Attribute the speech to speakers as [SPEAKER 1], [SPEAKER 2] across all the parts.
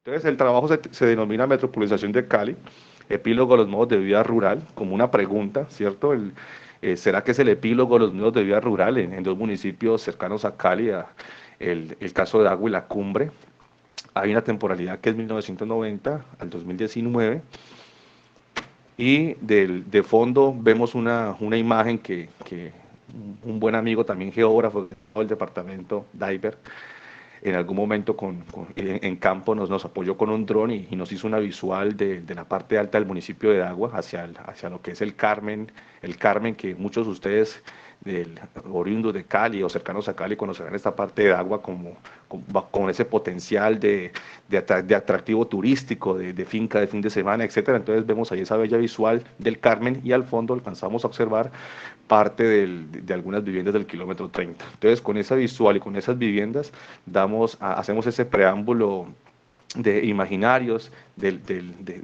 [SPEAKER 1] Entonces, el trabajo se denomina Metropolización de Cali, epílogo a los modos de vida rural, como una pregunta, ¿cierto? ¿Será que es el epílogo a los modos de vida rural en dos municipios cercanos a Cali, el caso de Agua y La Cumbre? Hay una temporalidad que es 1990 al 2019 y de fondo vemos una imagen que un buen amigo, también geógrafo del departamento, Diver, en algún momento en campo nos apoyó con un dron y nos hizo una visual de la parte alta del municipio de Agua hacia lo que es el Carmen que muchos de ustedes oriundos de Cali o cercanos a Cali conocerán esta parte de Agua con ese potencial de atractivo turístico, de finca de fin de semana, etcétera. Entonces vemos ahí esa bella visual del Carmen y al fondo alcanzamos a observar parte de algunas viviendas del kilómetro 30. Entonces, con esa visual y con esas viviendas, hacemos ese preámbulo de imaginarios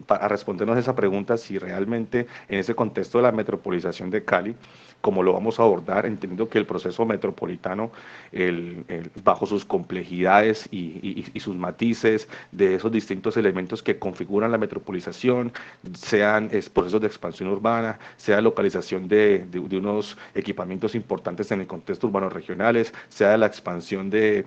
[SPEAKER 1] para respondernos a esa pregunta si realmente en ese contexto de la metropolización de Cali, como lo vamos a abordar, entendiendo que el proceso metropolitano, bajo sus complejidades y sus matices de esos distintos elementos que configuran la metropolización, sean procesos de expansión urbana, sea localización de unos equipamientos importantes en el contexto urbano regionales, sea la expansión de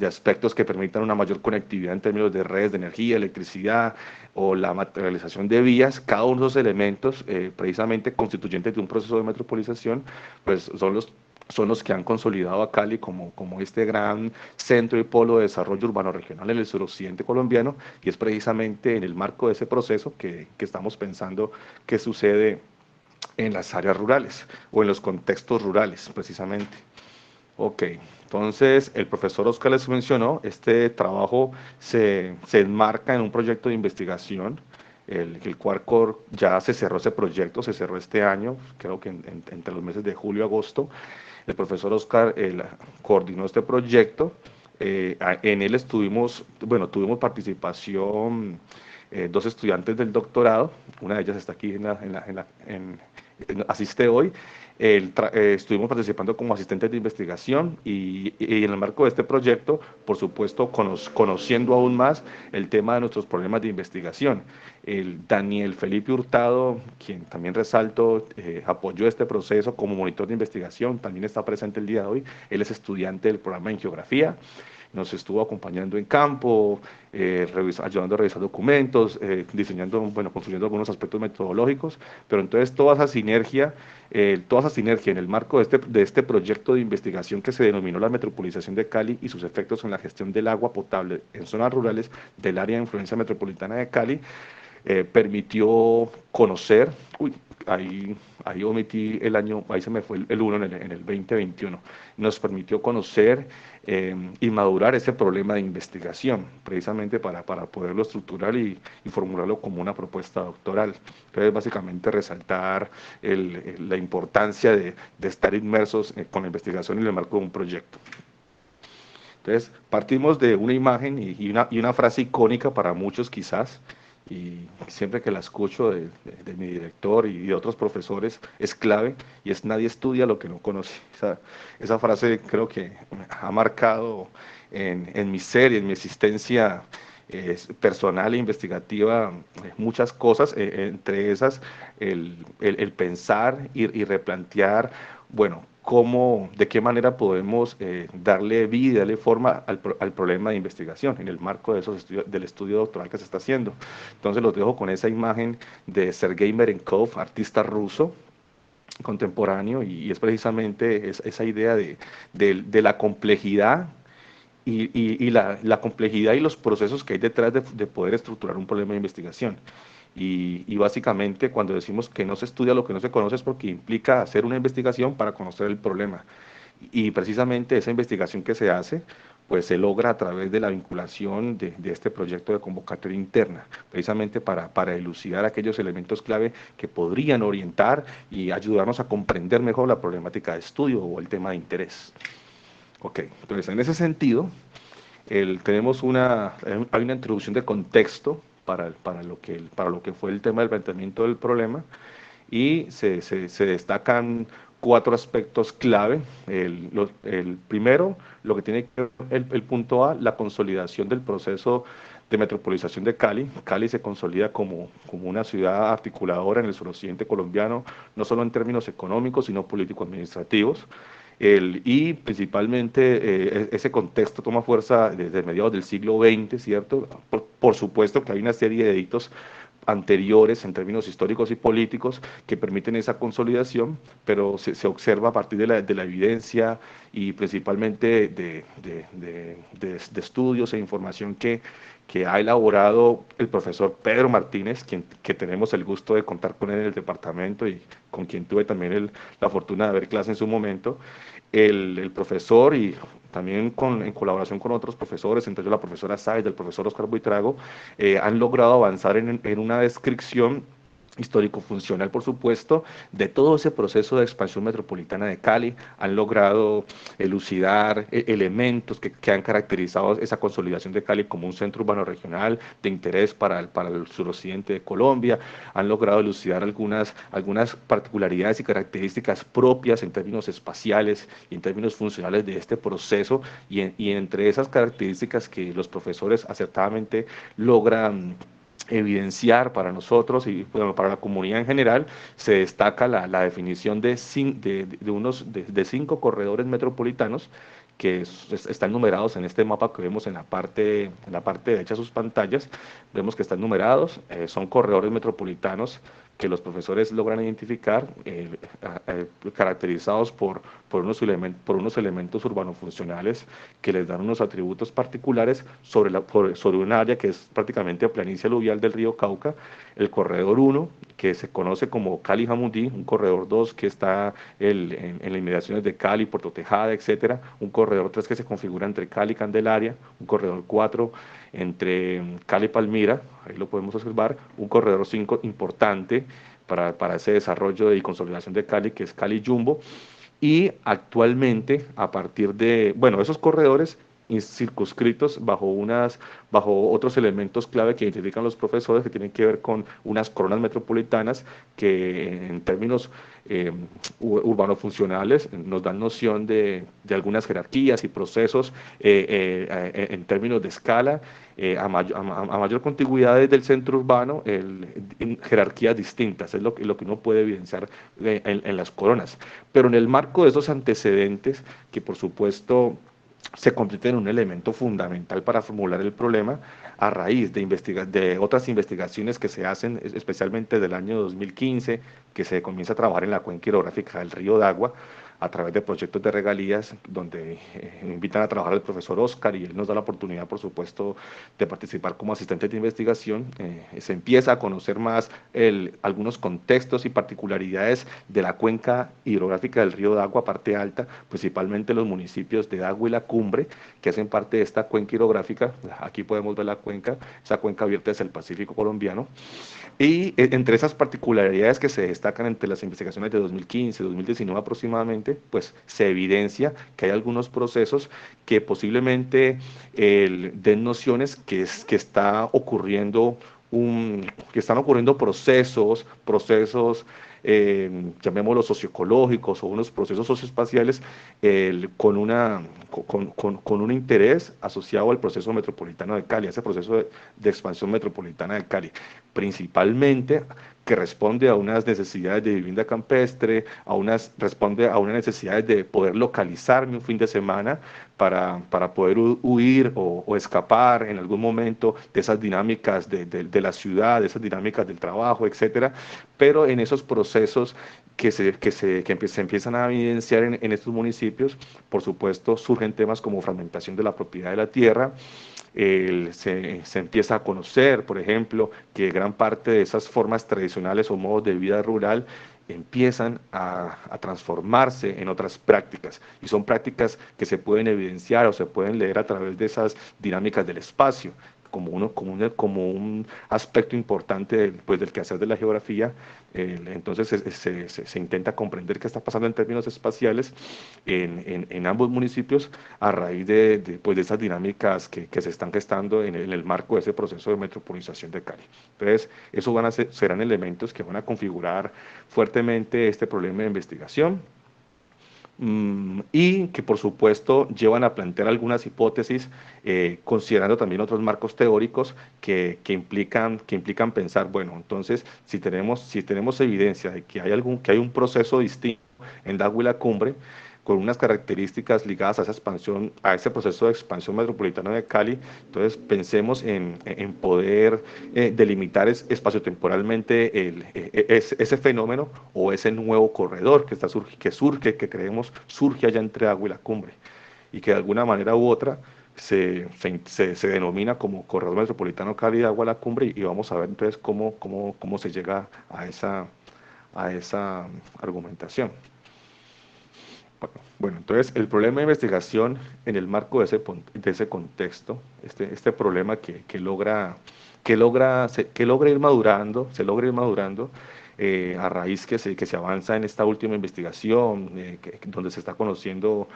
[SPEAKER 1] aspectos que permitan una mayor conectividad en términos de redes de energía, electricidad o la materialización de vías, cada uno de esos elementos precisamente constituyentes de un proceso de metropolización, pues son los que han consolidado a Cali como este gran centro y polo de desarrollo urbano regional en el suroccidente colombiano, y es precisamente en el marco de ese proceso que estamos pensando que sucede en las áreas rurales o en los contextos rurales, precisamente. Ok, entonces el profesor Oscar les mencionó, este trabajo se enmarca en un proyecto de investigación, el Quarkor ya se cerró ese proyecto, se cerró este año, creo que entre los meses de julio y agosto. El profesor Oscar coordinó este proyecto, en él tuvimos participación dos estudiantes del doctorado, una de ellas está aquí asiste hoy. Estuvimos participando como asistentes de investigación y en el marco de este proyecto, por supuesto, conociendo aún más el tema de nuestros problemas de investigación. El Daniel Felipe Hurtado, quien también resalto, apoyó este proceso como monitor de investigación, también está presente el día de hoy. Él es estudiante del programa en geografía, nos estuvo acompañando en campo, ayudando a revisar documentos, diseñando, bueno, construyendo algunos aspectos metodológicos, pero entonces toda esa sinergia en el marco de este proyecto de investigación que se denominó la metropolización de Cali y sus efectos en la gestión del agua potable en zonas rurales del área de influencia metropolitana de Cali, permitió conocer, ahí omití el año, ahí se me fue el 1 en el 2021, nos permitió conocer y madurar ese problema de investigación, precisamente para poderlo estructurar y formularlo como una propuesta doctoral. Entonces, básicamente resaltar la importancia de estar inmersos con la investigación en el marco de un proyecto. Entonces, partimos de una imagen y una frase icónica para muchos quizás, y siempre que la escucho de mi director y de otros profesores es clave, y es: nadie estudia lo que no conoce. Esa frase creo que ha marcado en mi ser y en mi existencia personal e investigativa muchas cosas, entre esas el pensar y replantear, bueno, de qué manera podemos darle vida, darle forma al problema de investigación en el marco del estudio doctoral que se está haciendo. Entonces los dejo con esa imagen de Sergei Merenkov, artista ruso contemporáneo, y es precisamente esa idea de la complejidad y la complejidad y los procesos que hay detrás de poder estructurar un problema de investigación. Y básicamente cuando decimos que no se estudia lo que no se conoce es porque implica hacer una investigación para conocer el problema. Y precisamente esa investigación que se hace, pues se logra a través de la vinculación de este proyecto de convocatoria interna, precisamente para elucidar aquellos elementos clave que podrían orientar y ayudarnos a comprender mejor la problemática de estudio o el tema de interés. Ok, entonces en ese sentido, tenemos hay una introducción de contexto para lo que fue el tema del planteamiento del problema y se destacan cuatro aspectos clave. El primero, lo que tiene que ver el punto A, la consolidación del proceso de metropolización de Cali. Cali se consolida como una ciudad articuladora en el suroccidente colombiano, no solo en términos económicos, sino político-administrativos. Y principalmente ese contexto toma fuerza desde mediados del siglo XX, ¿cierto? Por supuesto que hay una serie de edictos anteriores en términos históricos y políticos que permiten esa consolidación, pero se observa a partir de la evidencia y principalmente de estudios e información que ha elaborado el profesor Pedro Martínez, que tenemos el gusto de contar con él en el departamento y con quien tuve también la fortuna de ver clase en su momento. El profesor y también en colaboración con otros profesores, entre ellos la profesora Sáez, el profesor Oscar Buitrago, han logrado avanzar en una descripción histórico-funcional, por supuesto, de todo ese proceso de expansión metropolitana de Cali. Han logrado elucidar elementos que han caracterizado esa consolidación de Cali como un centro urbano regional de interés para el suroccidente de Colombia. Han logrado elucidar algunas particularidades y características propias en términos espaciales y en términos funcionales de este proceso, y entre esas características que los profesores acertadamente logran evidenciar para nosotros y bueno, para la comunidad en general, se destaca la definición de 5 corredores metropolitanos que están numerados en este mapa que vemos en la parte derecha de sus pantallas. Vemos que están numerados, son corredores metropolitanos que los profesores logran identificar, caracterizados por unos elementos urbano-funcionales que les dan unos atributos particulares sobre un área que es prácticamente planicie aluvial del río Cauca. El corredor 1, que se conoce como Cali-Jamundí, un corredor 2 que está en las inmediaciones de Cali, Puerto Tejada, etcétera, un corredor 3 que se configura entre Cali y Candelaria, un corredor 4 entre Cali y Palmira, ahí lo podemos observar, un corredor 5 importante para ese desarrollo y consolidación de Cali, que es Cali Jumbo, y actualmente, a partir de, bueno, esos corredores circunscritos bajo otros elementos clave que identifican los profesores, que tienen que ver con unas coronas metropolitanas que en términos urbano-funcionales nos dan noción de algunas jerarquías y procesos en términos de escala, a mayor contigüidad del centro urbano, en jerarquías distintas, es lo que uno puede evidenciar en las coronas. Pero en el marco de esos antecedentes, que por supuesto se convierte en un elemento fundamental para formular el problema, a raíz de otras investigaciones que se hacen, especialmente del año 2015, que se comienza a trabajar en la cuenca hidrográfica del río Dagua, a través de proyectos de regalías, donde invitan a trabajar al profesor Oscar y él nos da la oportunidad, por supuesto, de participar como asistente de investigación. Se empieza a conocer más algunos contextos y particularidades de la cuenca hidrográfica del río Dagua, parte alta, principalmente los municipios de Dagua y La Cumbre, que hacen parte de esta cuenca hidrográfica. Aquí podemos ver la cuenca, esa cuenca abierta hacia el Pacífico colombiano. Y entre esas particularidades que se destacan entre las investigaciones de 2015, 2019 aproximadamente, pues se evidencia que hay algunos procesos que posiblemente den nociones que está ocurriendo que están ocurriendo procesos, llamémoslos socioecológicos o unos procesos socioespaciales con un interés asociado al proceso metropolitano de Cali, a ese proceso de expansión metropolitana de Cali, principalmente que responde a unas necesidades de vivienda campestre, responde a unas necesidades de poder localizarme un fin de semana para poder huir o escapar en algún momento de esas dinámicas de la ciudad, de esas dinámicas del trabajo, etcétera. Pero en esos procesos se empiezan a evidenciar en estos municipios, por supuesto, surgen temas como fragmentación de la propiedad de la tierra. Se empieza a conocer, por ejemplo, que gran parte de esas formas tradicionales o modos de vida rural empiezan a transformarse en otras prácticas, y son prácticas que se pueden evidenciar o se pueden leer a través de esas dinámicas del espacio, como un aspecto importante pues, del quehacer de la geografía. Entonces se intenta comprender qué está pasando en términos espaciales en ambos municipios a raíz pues, de esas dinámicas que se están gestando en el marco de ese proceso de metropolización de Cali. Entonces, esos serán elementos que van a configurar fuertemente este problema de investigación. Y que por supuesto llevan a plantear algunas hipótesis, considerando también otros marcos teóricos que implican pensar, bueno, entonces si tenemos evidencia de que hay un proceso distinto en Dahuila Cumbre, con unas características ligadas a esa expansión, a ese proceso de expansión metropolitana de Cali, entonces pensemos en poder delimitar espaciotemporalmente ese fenómeno o ese nuevo corredor que creemos surge allá entre Agua y la Cumbre, y que de alguna manera u otra se denomina como Corredor Metropolitano Cali de Agua a la Cumbre, y vamos a ver entonces cómo se llega a esa argumentación. Bueno, entonces el problema de investigación en el marco de ese contexto, este problema que logra ir madurando, a raíz que se avanza en esta última investigación, donde se está conociendo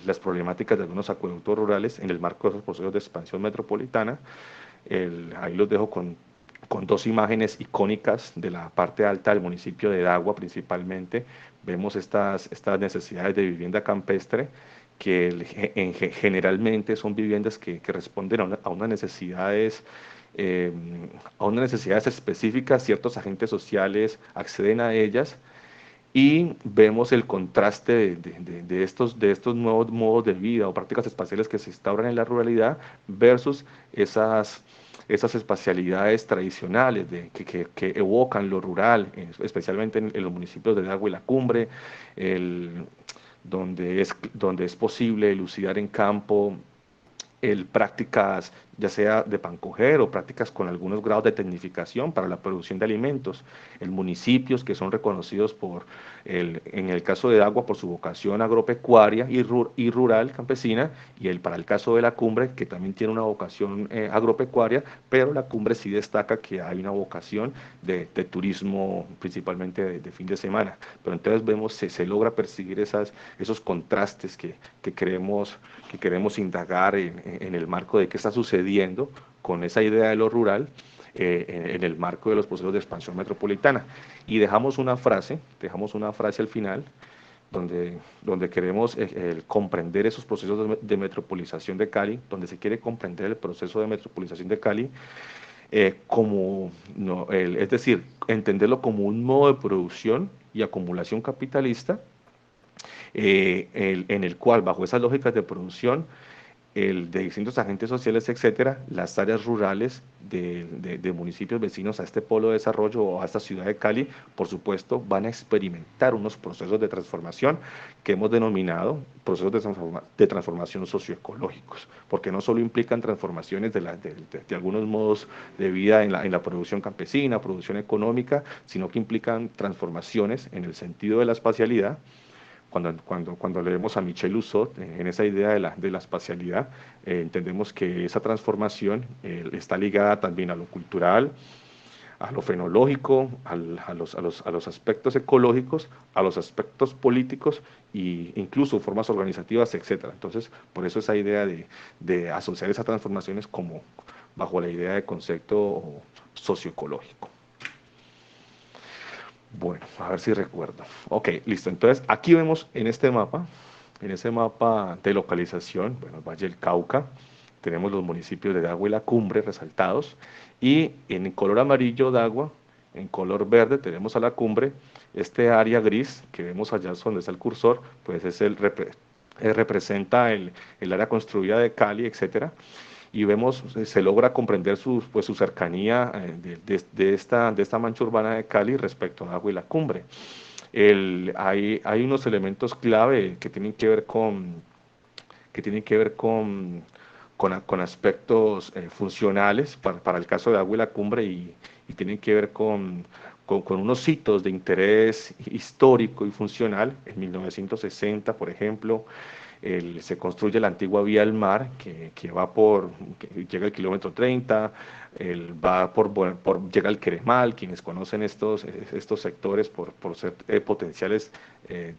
[SPEAKER 1] las problemáticas de algunos acueductos rurales en el marco de esos procesos de expansión metropolitana. Ahí los dejo con dos imágenes icónicas de la parte alta del municipio de Dagua principalmente. Vemos estas necesidades de vivienda campestre, generalmente son viviendas que responden a unas necesidades, eh, a unas necesidades específicas. Ciertos agentes sociales acceden a ellas, y vemos el contraste de estos nuevos modos de vida o prácticas espaciales que se instauran en la ruralidad versus esas espacialidades tradicionales que evocan lo rural, especialmente en los municipios de Dagua y la Cumbre, donde es posible elucidar en campo prácticas ya sea de pancoger o prácticas con algunos grados de tecnificación para la producción de alimentos, en municipios que son reconocidos en el caso de Agua, por su vocación agropecuaria y rural campesina, para el caso de la Cumbre, que también tiene una vocación agropecuaria, pero la Cumbre sí destaca que hay una vocación de turismo, principalmente de fin de semana. Pero entonces vemos, se logra percibir esos contrastes que queremos indagar en el marco de qué está sucediendo con esa idea de lo rural, en el marco de los procesos de expansión metropolitana. Y dejamos una frase al final, donde queremos comprender esos procesos de metropolización de Cali, donde se quiere comprender el proceso de metropolización de Cali, como, no, es decir, entenderlo como un modo de producción y acumulación capitalista, en el cual, bajo esas lógicas de producción, de distintos agentes sociales, etcétera, las áreas rurales de municipios vecinos a este polo de desarrollo o a esta ciudad de Cali, por supuesto, van a experimentar unos procesos de transformación que hemos denominado procesos de transformación socioecológicos, porque no solo implican transformaciones de algunos modos de vida en la producción campesina, producción económica, sino que implican transformaciones en el sentido de la espacialidad. Cuando leemos a Michel Houellebecq en esa idea de la espacialidad, entendemos que esa transformación está ligada también a lo cultural, a lo fenológico, a los aspectos ecológicos, a los aspectos políticos e incluso formas organizativas, etcétera. Entonces, por eso esa idea de asociar esas transformaciones como bajo la idea de concepto socioecológico. Bueno, a ver si recuerdo. Ok, listo. Entonces, aquí vemos en ese mapa de localización, bueno, el Valle del Cauca, tenemos los municipios de Dagua y la Cumbre resaltados, y en color amarillo Dagua, en color verde tenemos a la Cumbre. Este área gris que vemos allá donde está el cursor, pues representa el área construida de Cali, etcétera, y vemos, se logra comprender su cercanía, de esta mancha urbana de Cali respecto a Agua y la Cumbre. Hay unos elementos clave que tienen que ver con aspectos funcionales para el caso de Agua y la Cumbre, y tienen que ver con unos hitos de interés histórico y funcional. En 1960, por ejemplo, se construye la antigua vía del mar que va que llega al kilómetro 30, va llega al Queremal. Quienes conocen estos sectores por ser potenciales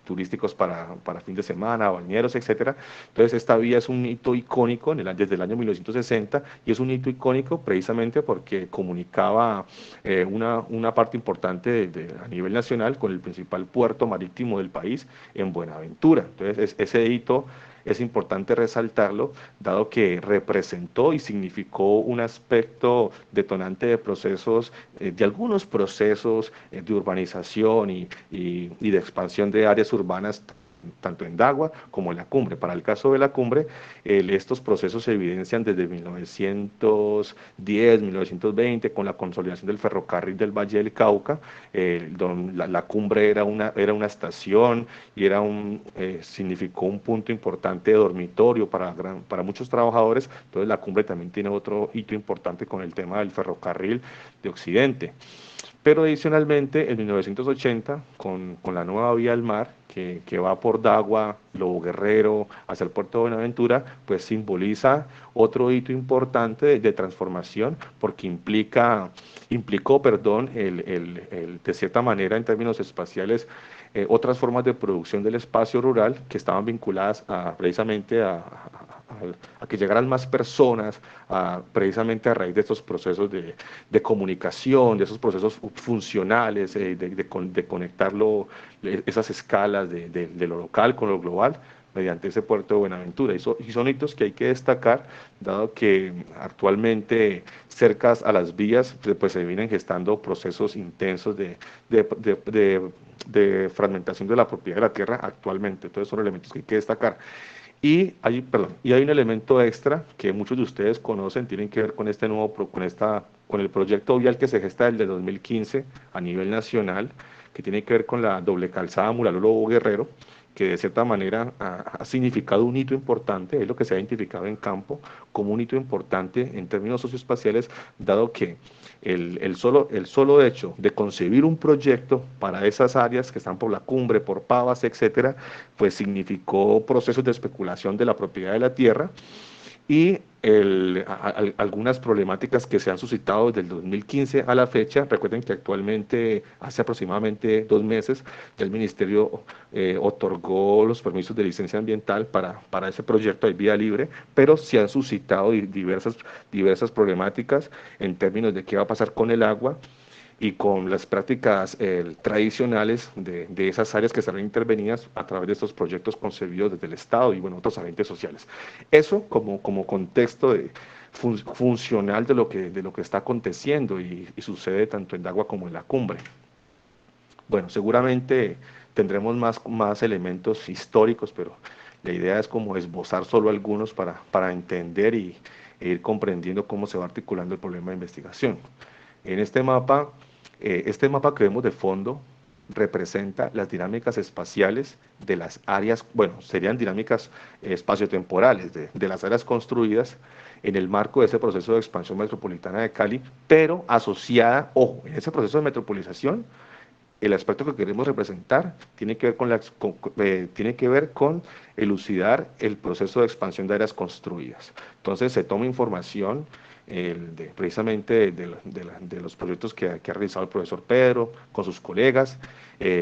[SPEAKER 1] turísticos para fin de semana, bañeros, etcétera. Entonces esta vía es un hito icónico desde el año 1960, y es un hito icónico precisamente porque comunicaba una parte importante a nivel nacional con el principal puerto marítimo del país en Buenaventura. Entonces ese hito es importante resaltarlo, dado que representó y significó un aspecto detonante de procesos, de algunos procesos de urbanización y de expansión de áreas urbanas, tanto en Dagua como en la cumbre. Para el caso de la cumbre, estos procesos se evidencian desde 1910, 1920, con la consolidación del ferrocarril del Valle del Cauca. La cumbre era una estación y significó un punto importante de dormitorio para muchos trabajadores. Entonces la cumbre también tiene otro hito importante con el tema del ferrocarril de Occidente. Pero adicionalmente, en 1980, con la nueva vía al mar, que va por Dagua, Lobo Guerrero, hacia el puerto de Buenaventura, pues simboliza otro hito importante de transformación, porque implicó, perdón, de cierta manera, en términos espaciales, otras formas de producción del espacio rural que estaban vinculadas precisamente a que llegaran más personas, precisamente a raíz de estos procesos de comunicación, de esos procesos funcionales, de esas escalas de lo local con lo global, mediante ese puerto de Buenaventura. Y son hitos que hay que destacar, dado que actualmente cerca a las vías pues se vienen gestando procesos intensos de, de, de, de fragmentación de la propiedad de la tierra actualmente. Entonces son elementos que hay que destacar. Y hay un elemento extra que muchos de ustedes conocen, tienen que ver con con el proyecto vial que se gesta desde 2015 a nivel nacional, que tiene que ver con la doble calzada Mulaló Guerrero, que de cierta manera ha significado un hito importante. Es lo que se ha identificado en campo como un hito importante en términos socioespaciales, dado que el solo hecho de concebir un proyecto para esas áreas que están por la cumbre, por Pavas, etcétera, pues significó procesos de especulación de la propiedad de la tierra, y algunas problemáticas que se han suscitado desde el 2015 a la fecha. Recuerden que actualmente, hace aproximadamente 2 meses, ya el Ministerio otorgó los permisos de licencia ambiental para ese proyecto de vía libre, pero se han suscitado diversas problemáticas en términos de qué va a pasar con el agua y con las prácticas tradicionales de esas áreas que serán intervenidas a través de estos proyectos concebidos desde el Estado y bueno, otros agentes sociales. Eso como contexto funcional de lo que está aconteciendo y sucede tanto en Dagua como en la cumbre. Bueno, seguramente tendremos más elementos históricos, pero la idea es como esbozar solo algunos para entender e ir comprendiendo cómo se va articulando el problema de investigación. En este mapa que vemos de fondo representa las dinámicas espaciales de las áreas, bueno, serían dinámicas espaciotemporales de las áreas construidas en el marco de ese proceso de expansión metropolitana de Cali, pero asociada, ojo, en ese proceso de metropolización, el aspecto que queremos representar tiene que ver con elucidar el proceso de expansión de áreas construidas. Entonces se toma información precisamente de los proyectos que ha realizado el profesor Pedro con sus colegas.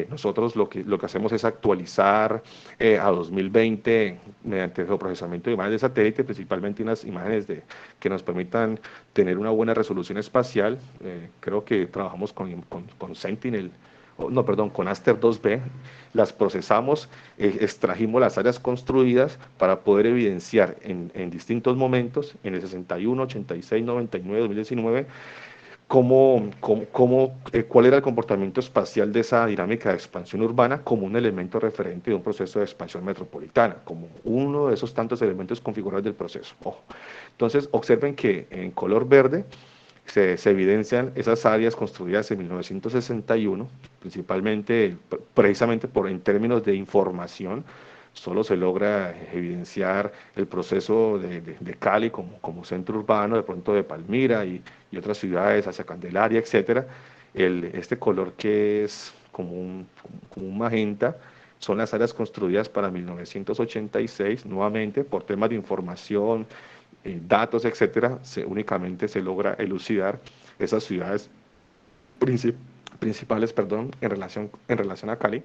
[SPEAKER 1] Nosotros lo que hacemos es actualizar a 2020 mediante el geoprocesamiento de imágenes de satélite, principalmente unas imágenes que nos permitan tener una buena resolución espacial. Creo que trabajamos con Sentinel, no, perdón, con Aster 2B. Las procesamos, extrajimos las áreas construidas para poder evidenciar en distintos momentos, en el 61, 86, 99, 2019, cuál era el comportamiento espacial de esa dinámica de expansión urbana como un elemento referente de un proceso de expansión metropolitana, como uno de esos tantos elementos configurados del proceso. Ojo. Entonces, observen que en color verde se evidencian esas áreas construidas en 1961, principalmente, precisamente en términos de información. Solo se logra evidenciar el proceso de Cali como centro urbano, de pronto de Palmira y otras ciudades hacia Candelaria, etcétera. Este color que es como un magenta son las áreas construidas para 1986, nuevamente por temas de información, datos, etcétera, únicamente se logra elucidar esas ciudades princip- principales, perdón, en relación a Cali.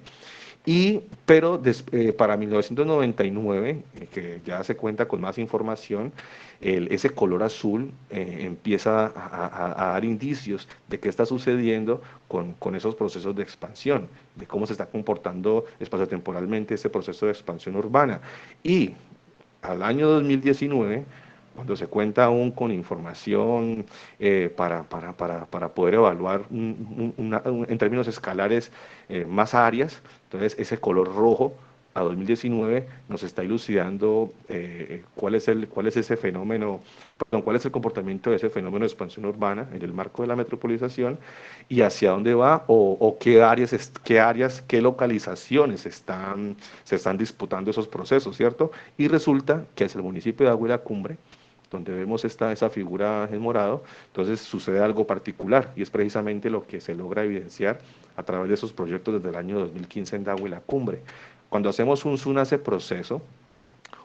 [SPEAKER 1] Para 1999, que ya se cuenta con más información, ese color azul empieza a dar indicios de qué está sucediendo con esos procesos de expansión, de cómo se está comportando espaciotemporalmente ese proceso de expansión urbana. Y al año 2019, cuando se cuenta aún con información para poder evaluar en términos escalares más áreas, entonces ese color rojo a 2019 nos está ilucidando cuál es ese fenómeno, perdón, cuál es el comportamiento de ese fenómeno de expansión urbana en el marco de la metropolización y hacia dónde va o qué localizaciones se están disputando esos procesos, ¿cierto? Y resulta que es el municipio de Águila Cumbre, donde vemos esa figura en morado, entonces sucede algo particular y es precisamente lo que se logra evidenciar a través de esos proyectos desde el año 2015 en Águila Cumbre. Cuando hacemos un zoom a ese proceso,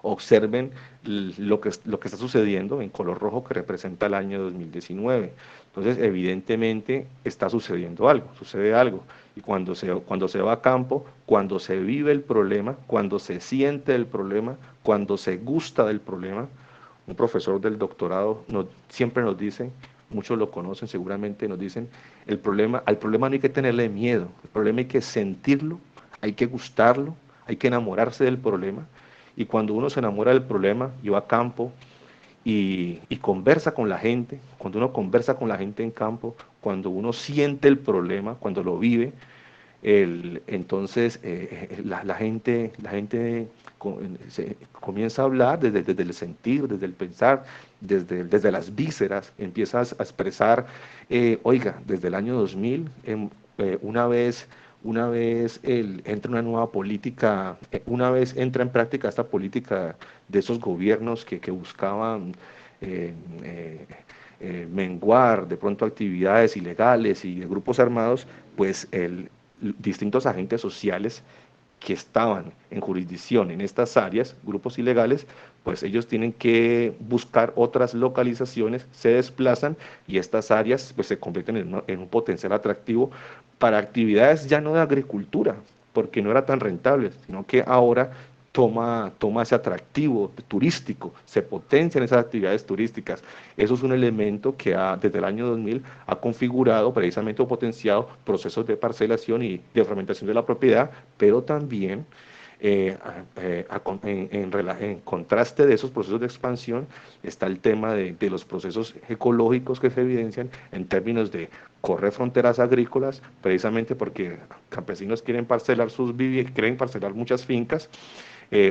[SPEAKER 1] observen lo que está sucediendo en color rojo que representa el año 2019. Entonces, evidentemente está sucediendo algo, sucede algo. Y cuando se va a campo, cuando se vive el problema, cuando se siente el problema, cuando se gusta del problema, un profesor del doctorado siempre nos dice, muchos lo conocen seguramente, nos dicen, al problema no hay que tenerle miedo, el problema hay que sentirlo, hay que gustarlo, hay que enamorarse del problema. Y cuando uno se enamora del problema y va a campo y conversa con la gente, cuando uno conversa con la gente en campo, cuando uno siente el problema, cuando lo vive, entonces la gente comienza a hablar desde el sentir, desde el pensar, desde las vísceras, empiezas a expresar, oiga, desde el año 2000, una vez entra una nueva política, una vez entra en práctica esta política de esos gobiernos que buscaban eh, eh, menguar de pronto actividades ilegales y de grupos armados, pues distintos agentes sociales que estaban en jurisdicción en estas áreas, grupos ilegales, pues ellos tienen que buscar otras localizaciones, se desplazan y estas áreas pues se convierten en un potencial atractivo para actividades ya no de agricultura, porque no era tan rentable, sino que ahora toma ese atractivo turístico, se potencian esas actividades turísticas. Eso es un elemento que desde el año 2000 ha configurado precisamente o potenciado procesos de parcelación y de fragmentación de la propiedad, pero también en contraste de esos procesos de expansión está el tema de los procesos ecológicos que se evidencian en términos de correr fronteras agrícolas, precisamente porque campesinos quieren parcelar muchas fincas,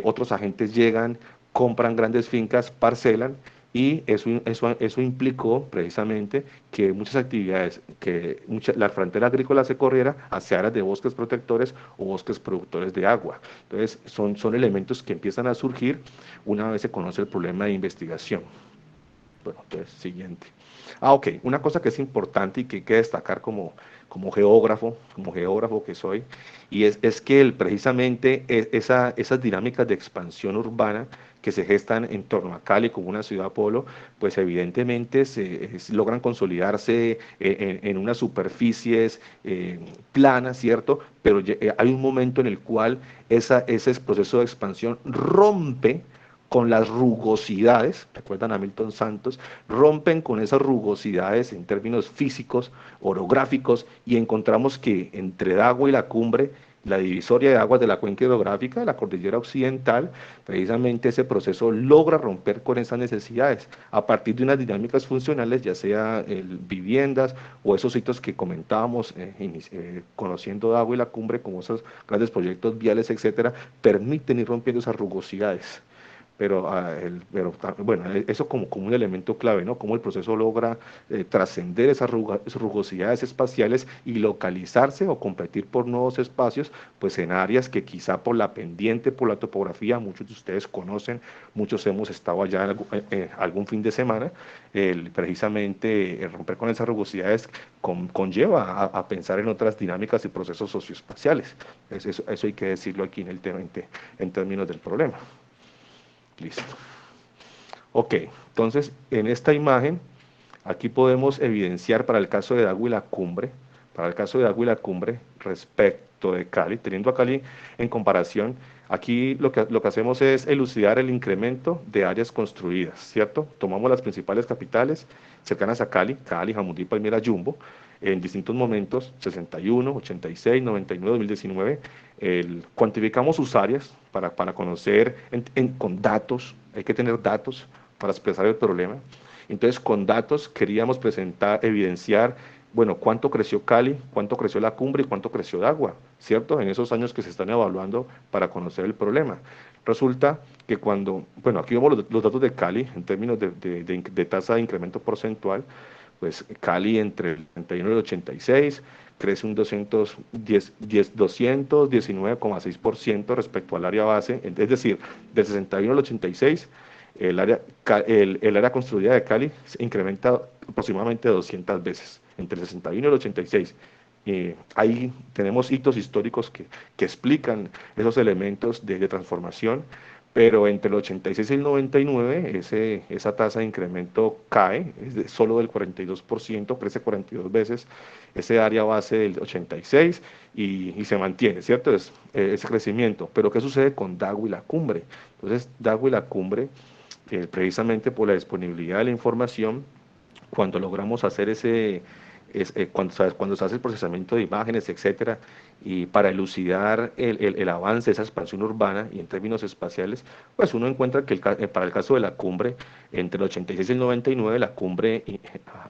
[SPEAKER 1] otros agentes llegan, compran grandes fincas, parcelan, y eso implicó precisamente que muchas actividades, la frontera agrícola se corriera hacia áreas de bosques protectores o bosques productores de agua. Entonces, son elementos que empiezan a surgir una vez se conoce el problema de investigación. Bueno, entonces, siguiente. Ok, una cosa que es importante y que hay que destacar como geógrafo que soy, y es que precisamente esas dinámicas de expansión urbana que se gestan en torno a Cali como una ciudad polo, pues evidentemente logran consolidarse en unas superficies planas, ¿cierto? Pero hay un momento en el cual ese proceso de expansión rompe con las rugosidades, recuerdan a Milton Santos, rompen con esas rugosidades en términos físicos, orográficos, y encontramos que entre Dagua y la cumbre, la divisoria de aguas de la cuenca hidrográfica de la cordillera occidental, precisamente ese proceso logra romper con esas necesidades a partir de unas dinámicas funcionales, ya sea viviendas o esos sitios que comentábamos, conociendo Dagua y la cumbre, como esos grandes proyectos viales, etcétera, permiten ir rompiendo esas rugosidades. pero, bueno, eso como un elemento clave, ¿no? Cómo el proceso logra trascender esas rugosidades espaciales y localizarse o competir por nuevos espacios, pues en áreas que quizá por la pendiente, por la topografía, muchos de ustedes conocen, muchos hemos estado allá algún fin de semana, precisamente romper con esas rugosidades conlleva a pensar en otras dinámicas y procesos socioespaciales. Eso hay que decirlo aquí en el tema, en términos del problema. Listo. Ok, entonces en esta imagen, aquí podemos evidenciar para el caso de Dago y la Cumbre, para el caso de Dago y la Cumbre respecto de Cali, teniendo a Cali en comparación, aquí lo que hacemos es elucidar el incremento de áreas construidas, ¿cierto? Tomamos las principales capitales cercanas a Cali, Cali, Jamundí, Palmira, Jumbo, en distintos momentos, 61, 86, 99, 2019, cuantificamos sus áreas para conocer con datos, hay que tener datos para expresar el problema. Entonces, con datos queríamos presentar, evidenciar, bueno, cuánto creció Cali, cuánto creció la Cumbre y cuánto creció Dagua, ¿cierto? En esos años que se están evaluando para conocer el problema. Resulta que bueno, aquí vemos los datos de Cali en términos de tasa de incremento porcentual, pues Cali entre el 31 y el 86 crece un 219,6% respecto al área base, es decir, del 61 al 86 el área construida de Cali se incrementa aproximadamente 200 veces, entre el 61 y el 86. Ahí tenemos hitos históricos que explican esos elementos de transformación, pero entre el 86 y el 99 esa tasa de incremento cae, solo del 42%, crece 42 veces ese área base del 86 y se mantiene, ¿cierto? Ese crecimiento. Pero ¿qué sucede con Dago y la Cumbre? Entonces, Dago y la Cumbre precisamente por la disponibilidad de la información, cuando logramos hacer cuando se hace el procesamiento de imágenes, etcétera, y para elucidar el avance de esa expansión urbana y en términos espaciales, pues uno encuentra que para el caso de la Cumbre, entre el 86 y el 99, la Cumbre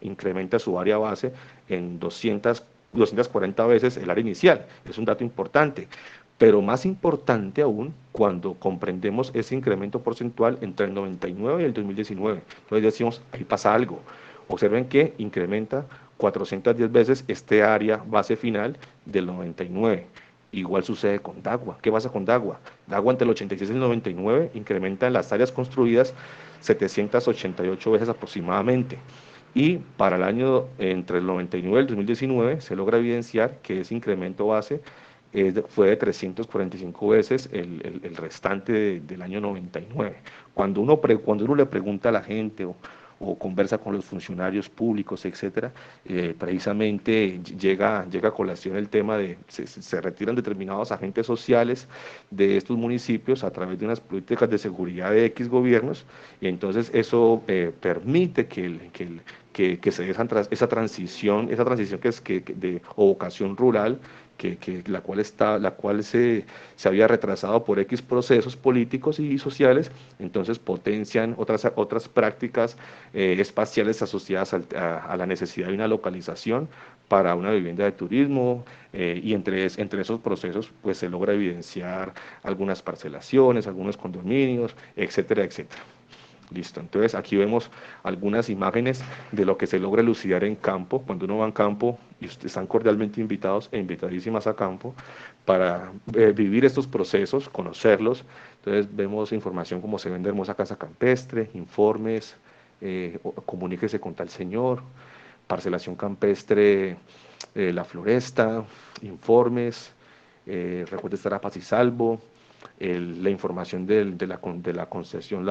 [SPEAKER 1] incrementa su área base en 240 veces el área inicial. Es un dato importante. Pero más importante aún cuando comprendemos ese incremento porcentual entre el 99 y el 2019. Entonces decimos, ahí pasa algo. Observen que incrementa 410 veces este área base final del 99. Igual sucede con Dagua. ¿Qué pasa con Dagua? Dagua entre el 86 y el 99 incrementa en las áreas construidas 788 veces aproximadamente. Y para el año entre el 99 y el 2019 se logra evidenciar que ese incremento base fue de 345 veces el restante del año 99. Cuando uno le pregunta a la gente o conversa con los funcionarios públicos, etcétera, precisamente llega a colación el tema de se retiran determinados agentes sociales de estos municipios a través de unas políticas de seguridad de X gobiernos, y entonces eso permite que se dé esa transición o vocación rural, la cual se había retrasado por X procesos políticos y sociales, entonces potencian otras prácticas espaciales asociadas a la necesidad de una localización para una vivienda de turismo, y entre esos procesos pues se logra evidenciar algunas parcelaciones, algunos condominios, etcétera, etcétera. Listo, entonces aquí vemos algunas imágenes de lo que se logra elucidar en campo. Cuando uno va en campo, y ustedes están cordialmente invitados e invitadísimas a campo para vivir estos procesos, conocerlos. Entonces vemos información como se vende hermosa casa campestre, informes, comuníquese con tal señor, parcelación campestre, la floresta, informes, recuerde estar a paz y salvo, la información de la concesión,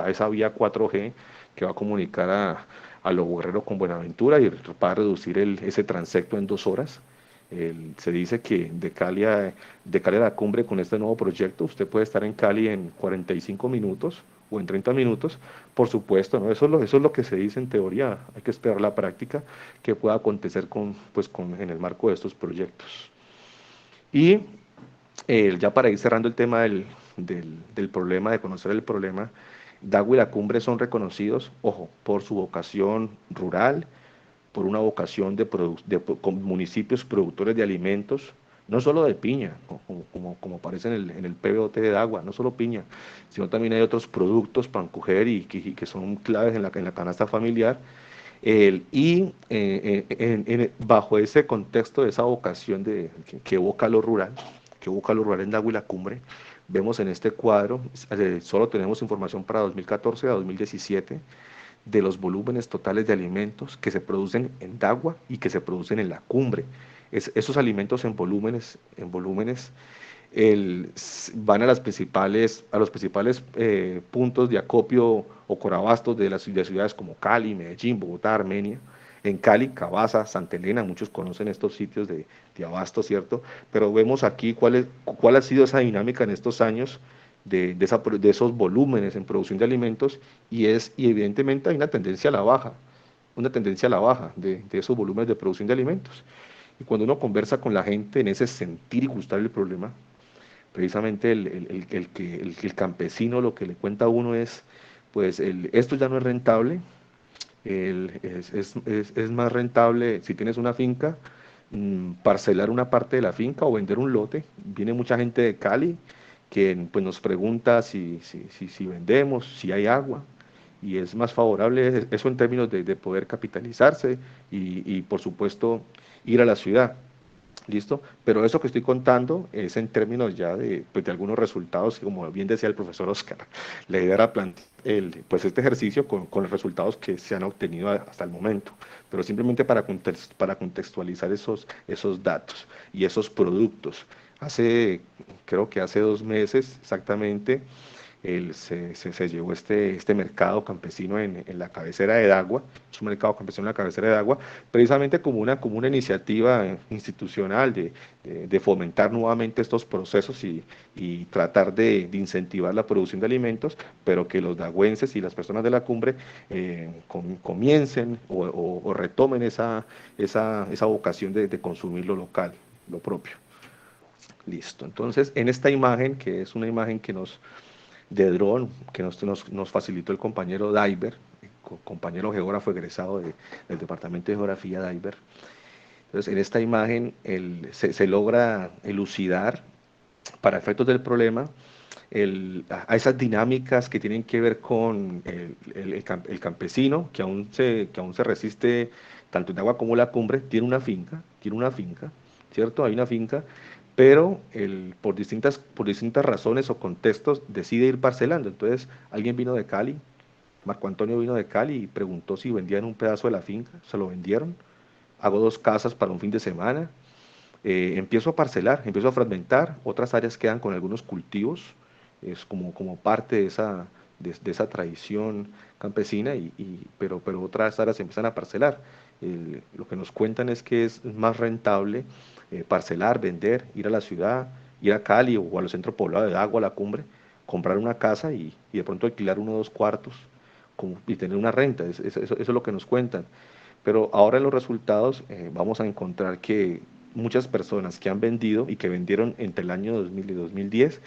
[SPEAKER 1] esa vía 4G que va a comunicar a los guerreros con Buenaventura y va a reducir ese transecto en 2 horas. Se dice que de Cali a la Cumbre con este nuevo proyecto usted puede estar en Cali en 45 minutos o en 30 minutos, por supuesto, ¿no? Eso es lo que se dice en teoría, hay que esperar la práctica que pueda acontecer en el marco de estos proyectos. Y ya para ir cerrando el tema del problema, de conocer el problema, Dago y la Cumbre son reconocidos, ojo, por su vocación rural, por una vocación con municipios productores de alimentos, no solo de piña, como aparece en el PBOT de agua, no solo piña, sino también hay otros productos para coger y que son claves en la canasta familiar. Bajo ese contexto, de esa vocación que evoca lo rural, que evoca lo rural en Dago y la Cumbre, vemos en este cuadro, solo tenemos información para 2014 a 2017, de los volúmenes totales de alimentos que se producen en Dagua y que se producen en la Cumbre. Esos alimentos en volúmenes van a a los principales puntos de acopio o corabastos de ciudades como Cali, Medellín, Bogotá, Armenia. En Cali, Cabaza, Santa Elena, muchos conocen estos sitios de abasto, ¿cierto? Pero vemos aquí cuál ha sido esa dinámica en estos años de esos volúmenes en producción de alimentos y evidentemente hay una tendencia a la baja de esos volúmenes de producción de alimentos. Y cuando uno conversa con la gente en ese sentir y gustar el problema, precisamente el campesino lo que le cuenta a uno es, pues esto ya no es rentable, es más rentable si tienes una finca, parcelar una parte de la finca o vender un lote. Viene mucha gente de Cali que pues, nos pregunta si vendemos, si hay agua, y es más favorable eso en términos de poder capitalizarse y por supuesto ir a la ciudad. ¿Listo? Pero eso que estoy contando es en términos ya pues, de algunos resultados, que como bien decía el profesor Oscar, la idea era plantear pues este ejercicio con los resultados que se han obtenido hasta el momento, pero simplemente para contextualizar esos datos y esos productos. Creo que hace 2 meses exactamente, se llevó este mercado campesino en la cabecera de Dagua, es un mercado campesino en la cabecera de Dagua, precisamente como una iniciativa institucional de fomentar nuevamente estos procesos y tratar de incentivar la producción de alimentos, pero que los dagüenses y las personas de la cumbre comiencen o retomen esa vocación de consumir lo local, lo propio. Listo. Entonces, en esta imagen, que es una imagen de dron que nos facilitó el compañero Diver, compañero geógrafo egresado del Departamento de Geografía Diver. Entonces, en esta imagen se logra elucidar, para efectos del problema, a esas dinámicas que tienen que ver con el campesino, que aún se resiste tanto en agua como en la cumbre, tiene una finca, ¿cierto? Hay una finca, pero por distintas razones o contextos decide ir parcelando. Entonces, alguien vino de Cali, Marco Antonio vino de Cali y preguntó si vendían un pedazo de la finca, se lo vendieron, hago 2 casas para un fin de semana, empiezo a parcelar, empiezo a fragmentar, otras áreas quedan con algunos cultivos, es como parte de esa tradición campesina, pero otras áreas se empiezan a parcelar. Lo que nos cuentan es que es más rentable parcelar, vender, ir a la ciudad, ir a Cali o a los centros poblados de Agua, a la cumbre, comprar una casa y de pronto alquilar 1 o 2 cuartos y tener una renta. Eso es lo que nos cuentan. Pero ahora en los resultados vamos a encontrar que muchas personas que han vendido y que vendieron entre el año 2000 y 2010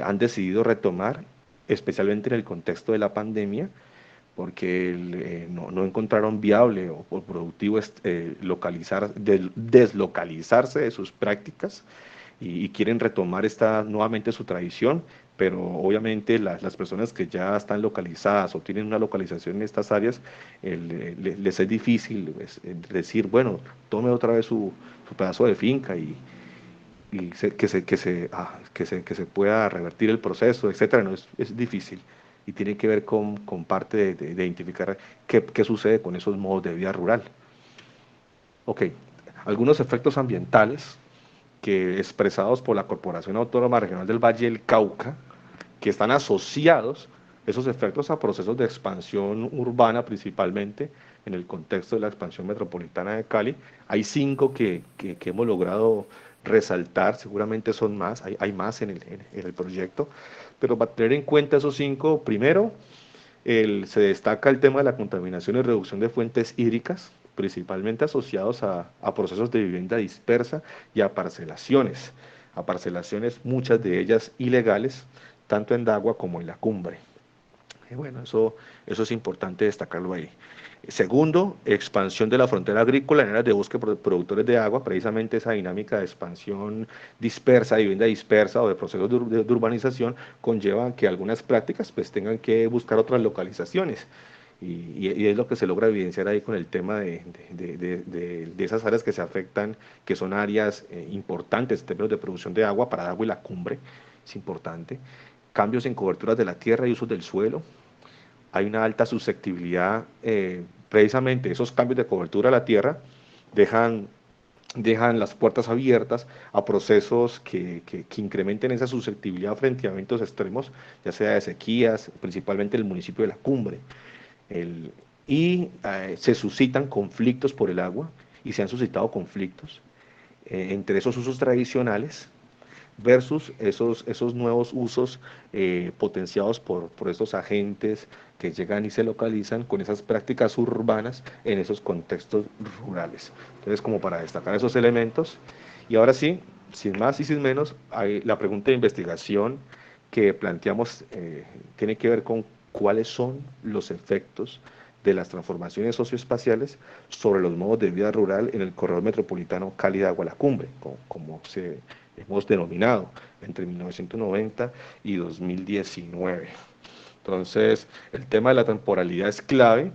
[SPEAKER 1] han decidido retomar, especialmente en el contexto de la pandemia, porque no encontraron viable o productivo deslocalizarse de sus prácticas y quieren retomar nuevamente su tradición, pero obviamente las personas que ya están localizadas o tienen una localización en estas áreas, les es difícil decir, bueno, tome otra vez su pedazo de finca que se pueda revertir el proceso, etcétera. No, es difícil y tiene que ver con parte de identificar qué sucede con esos modos de vida rural. Ok, algunos efectos ambientales que expresados por la Corporación Autónoma Regional del Valle del Cauca, que están asociados esos efectos a procesos de expansión urbana principalmente en el contexto de la expansión metropolitana de Cali. Hay 5 que hemos logrado resaltar, seguramente son más, hay más en el proyecto, pero para tener en cuenta esos 5, primero, se destaca el tema de la contaminación y reducción de fuentes hídricas, principalmente asociados a procesos de vivienda dispersa y a parcelaciones muchas de ellas ilegales, tanto en Dagua como en la cumbre. Bueno, eso es importante destacarlo ahí. Segundo, expansión de la frontera agrícola en áreas de bosque productores de agua. Precisamente esa dinámica de expansión dispersa, de vivienda dispersa o de procesos de urbanización conlleva que algunas prácticas pues tengan que buscar otras localizaciones. Y es lo que se logra evidenciar ahí con el tema de esas áreas que se afectan, que son áreas importantes en términos de producción de agua para el agua y la cumbre, es importante. Cambios en coberturas de la tierra y usos del suelo. Hay una alta susceptibilidad, precisamente esos cambios de cobertura de la tierra dejan, dejan las puertas abiertas a procesos que incrementen esa susceptibilidad frente a eventos extremos, ya sea de sequías, principalmente en el municipio de La Cumbre. El, Se suscitan conflictos por el agua y se han suscitado conflictos entre esos usos tradicionales versus esos nuevos usos potenciados por estos agentes que llegan y se localizan con esas prácticas urbanas en esos contextos rurales. Entonces, como para destacar esos elementos, y ahora sí, sin más y sin menos, hay la pregunta de investigación que planteamos tiene que ver con cuáles son los efectos de las transformaciones socioespaciales sobre los modos de vida rural en el corredor metropolitano Cali-Agua-La Cumbre, como se hemos denominado entre 1990 y 2019. Entonces, el tema de la temporalidad es clave.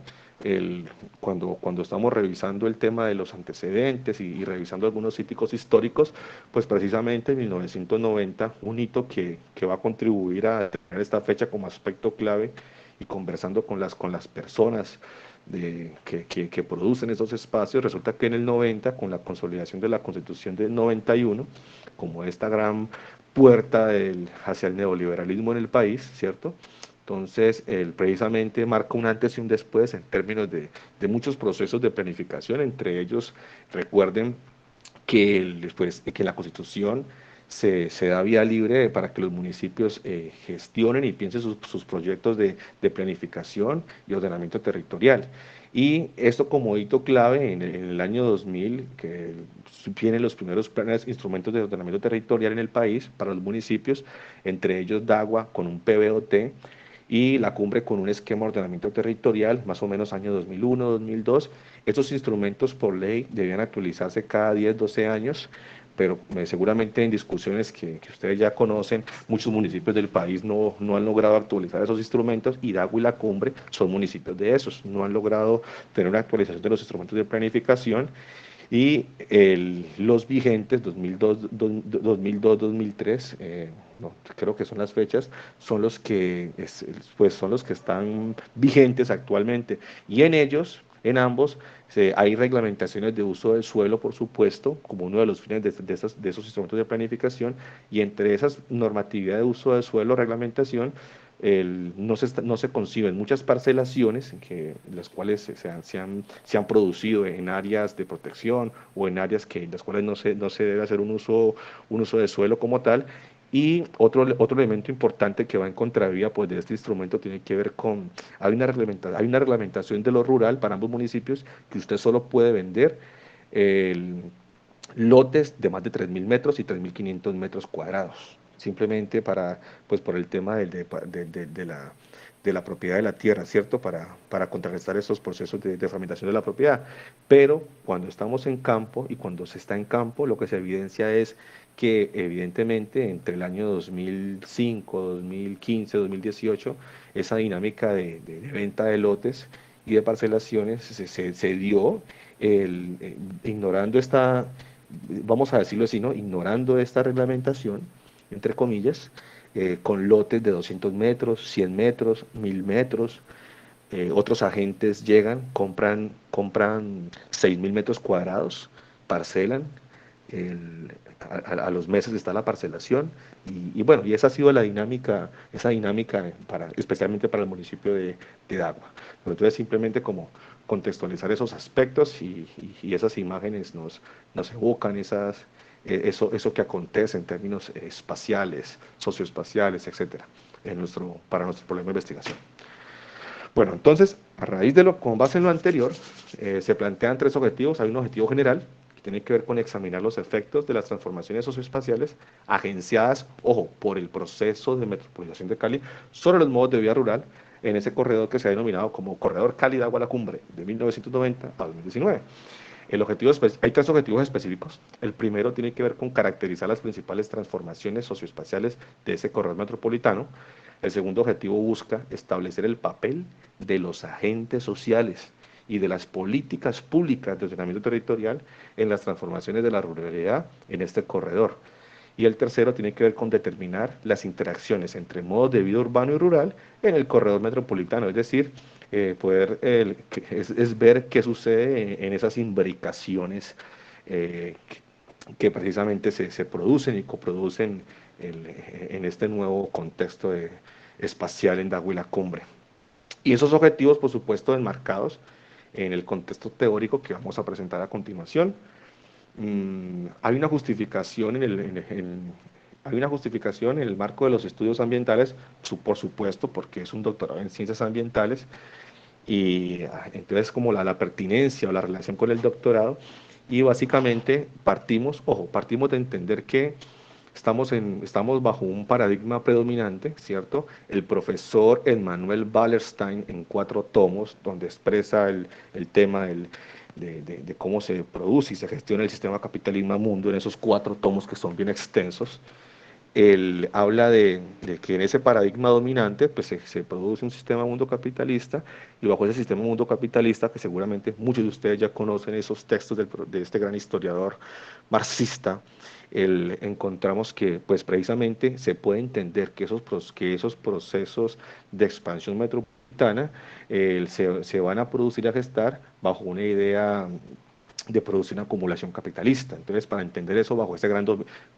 [SPEAKER 1] Cuando estamos revisando el tema de los antecedentes y revisando algunos críticos históricos, pues precisamente en 1990, un hito que va a contribuir a tener esta fecha como aspecto clave y conversando con las personas que producen esos espacios, resulta que en el 90, con la consolidación de la Constitución del 91, como esta gran puerta hacia el neoliberalismo en el país, ¿cierto? Entonces, precisamente marca un antes y un después en términos de muchos procesos de planificación, entre ellos, recuerden que en la Constitución se da vía libre para que los municipios gestionen y piensen sus proyectos de planificación y ordenamiento territorial. Y esto como hito clave en el año 2000, que vienen los primeros planes, instrumentos de ordenamiento territorial en el país para los municipios, entre ellos DAGUA con un PBOT y la cumbre con un esquema de ordenamiento territorial, más o menos año 2001, 2002. Estos instrumentos por ley debían actualizarse cada 10, 12 años, pero seguramente en discusiones que ustedes ya conocen, muchos municipios del país no han logrado actualizar esos instrumentos y Dago y La Cumbre son municipios de esos, no han logrado tener una actualización de los instrumentos de planificación y los vigentes 2002-2003, no, creo que son las fechas, son los pues son los que están vigentes actualmente. Y en ellos, en ambos, hay reglamentaciones de uso del suelo, por supuesto, como uno de los fines de esos instrumentos de planificación, y entre esas normatividad de uso del suelo, reglamentación, no se conciben muchas parcelaciones las cuales se han producido en áreas de protección o en áreas en las cuales no se debe hacer un uso de suelo como tal. Y otro elemento importante que va en contravía pues, de este instrumento tiene que ver con, hay una reglamentación de lo rural para ambos municipios que usted solo puede vender el, lotes de más de 3.000 metros y 3.500 metros cuadrados, simplemente pues por el tema de la propiedad de la tierra, ¿cierto? Para contrarrestar esos procesos de fragmentación de la propiedad. Pero cuando estamos en campo y cuando se está en campo, lo que se evidencia es que evidentemente entre el año 2005, 2015, 2018, esa dinámica de venta de lotes y de parcelaciones se dio ignorando vamos a decirlo así, ¿no? Ignorando esta reglamentación, entre comillas, con lotes de 200 metros, 100 metros, 1000 metros. Otros agentes llegan, compran 6.000 metros cuadrados, parcelan, a los meses está la parcelación y bueno, y esa ha sido esa dinámica especialmente para el municipio de Dagua. Entonces simplemente como contextualizar esos aspectos y esas imágenes nos evocan eso que acontece en términos espaciales, socioespaciales, etcétera, para nuestro problema de investigación. Bueno, entonces, a raíz con base en lo anterior, se plantean tres objetivos. Hay un objetivo general que tiene que ver con examinar los efectos de las transformaciones socioespaciales agenciadas, ojo, por el proceso de metropolización de Cali sobre los modos de vida rural. en ese corredor que se ha denominado como Corredor Cali-Agua La Cumbre, de 1990 a 2019. Hay tres objetivos específicos. El primero tiene que ver con caracterizar las principales transformaciones socioespaciales de ese corredor metropolitano. El segundo objetivo busca establecer el papel de los agentes sociales y de las políticas públicas de ordenamiento territorial en las transformaciones de la ruralidad en este corredor. Y el tercero tiene que ver con determinar las interacciones entre modos de vida urbano y rural en el corredor metropolitano, es decir, es ver qué sucede en esas imbricaciones que precisamente se producen y coproducen en este nuevo contexto espacial en Dahuila Cumbre. Y esos objetivos, por supuesto, enmarcados en el contexto teórico que vamos a presentar a continuación. Hay una justificación hay una justificación en el marco de los estudios ambientales, por supuesto, porque es un doctorado en ciencias ambientales, y entonces como la pertinencia o la relación con el doctorado, y básicamente partimos de entender que estamos bajo un paradigma predominante, ¿cierto? El profesor Emmanuel Wallerstein en 4 tomos, donde expresa el tema de cómo se produce y se gestiona el sistema capitalismo mundo en esos 4 tomos que son bien extensos. Él habla de que en ese paradigma dominante pues se produce un sistema mundo capitalista, y bajo ese sistema mundo capitalista, que seguramente muchos de ustedes ya conocen esos textos de este gran historiador marxista, encontramos que pues precisamente se puede entender que esos procesos de expansión metropolitana se van a producir y a gestar bajo una idea de producir una acumulación capitalista. Entonces, para entender eso bajo ese gran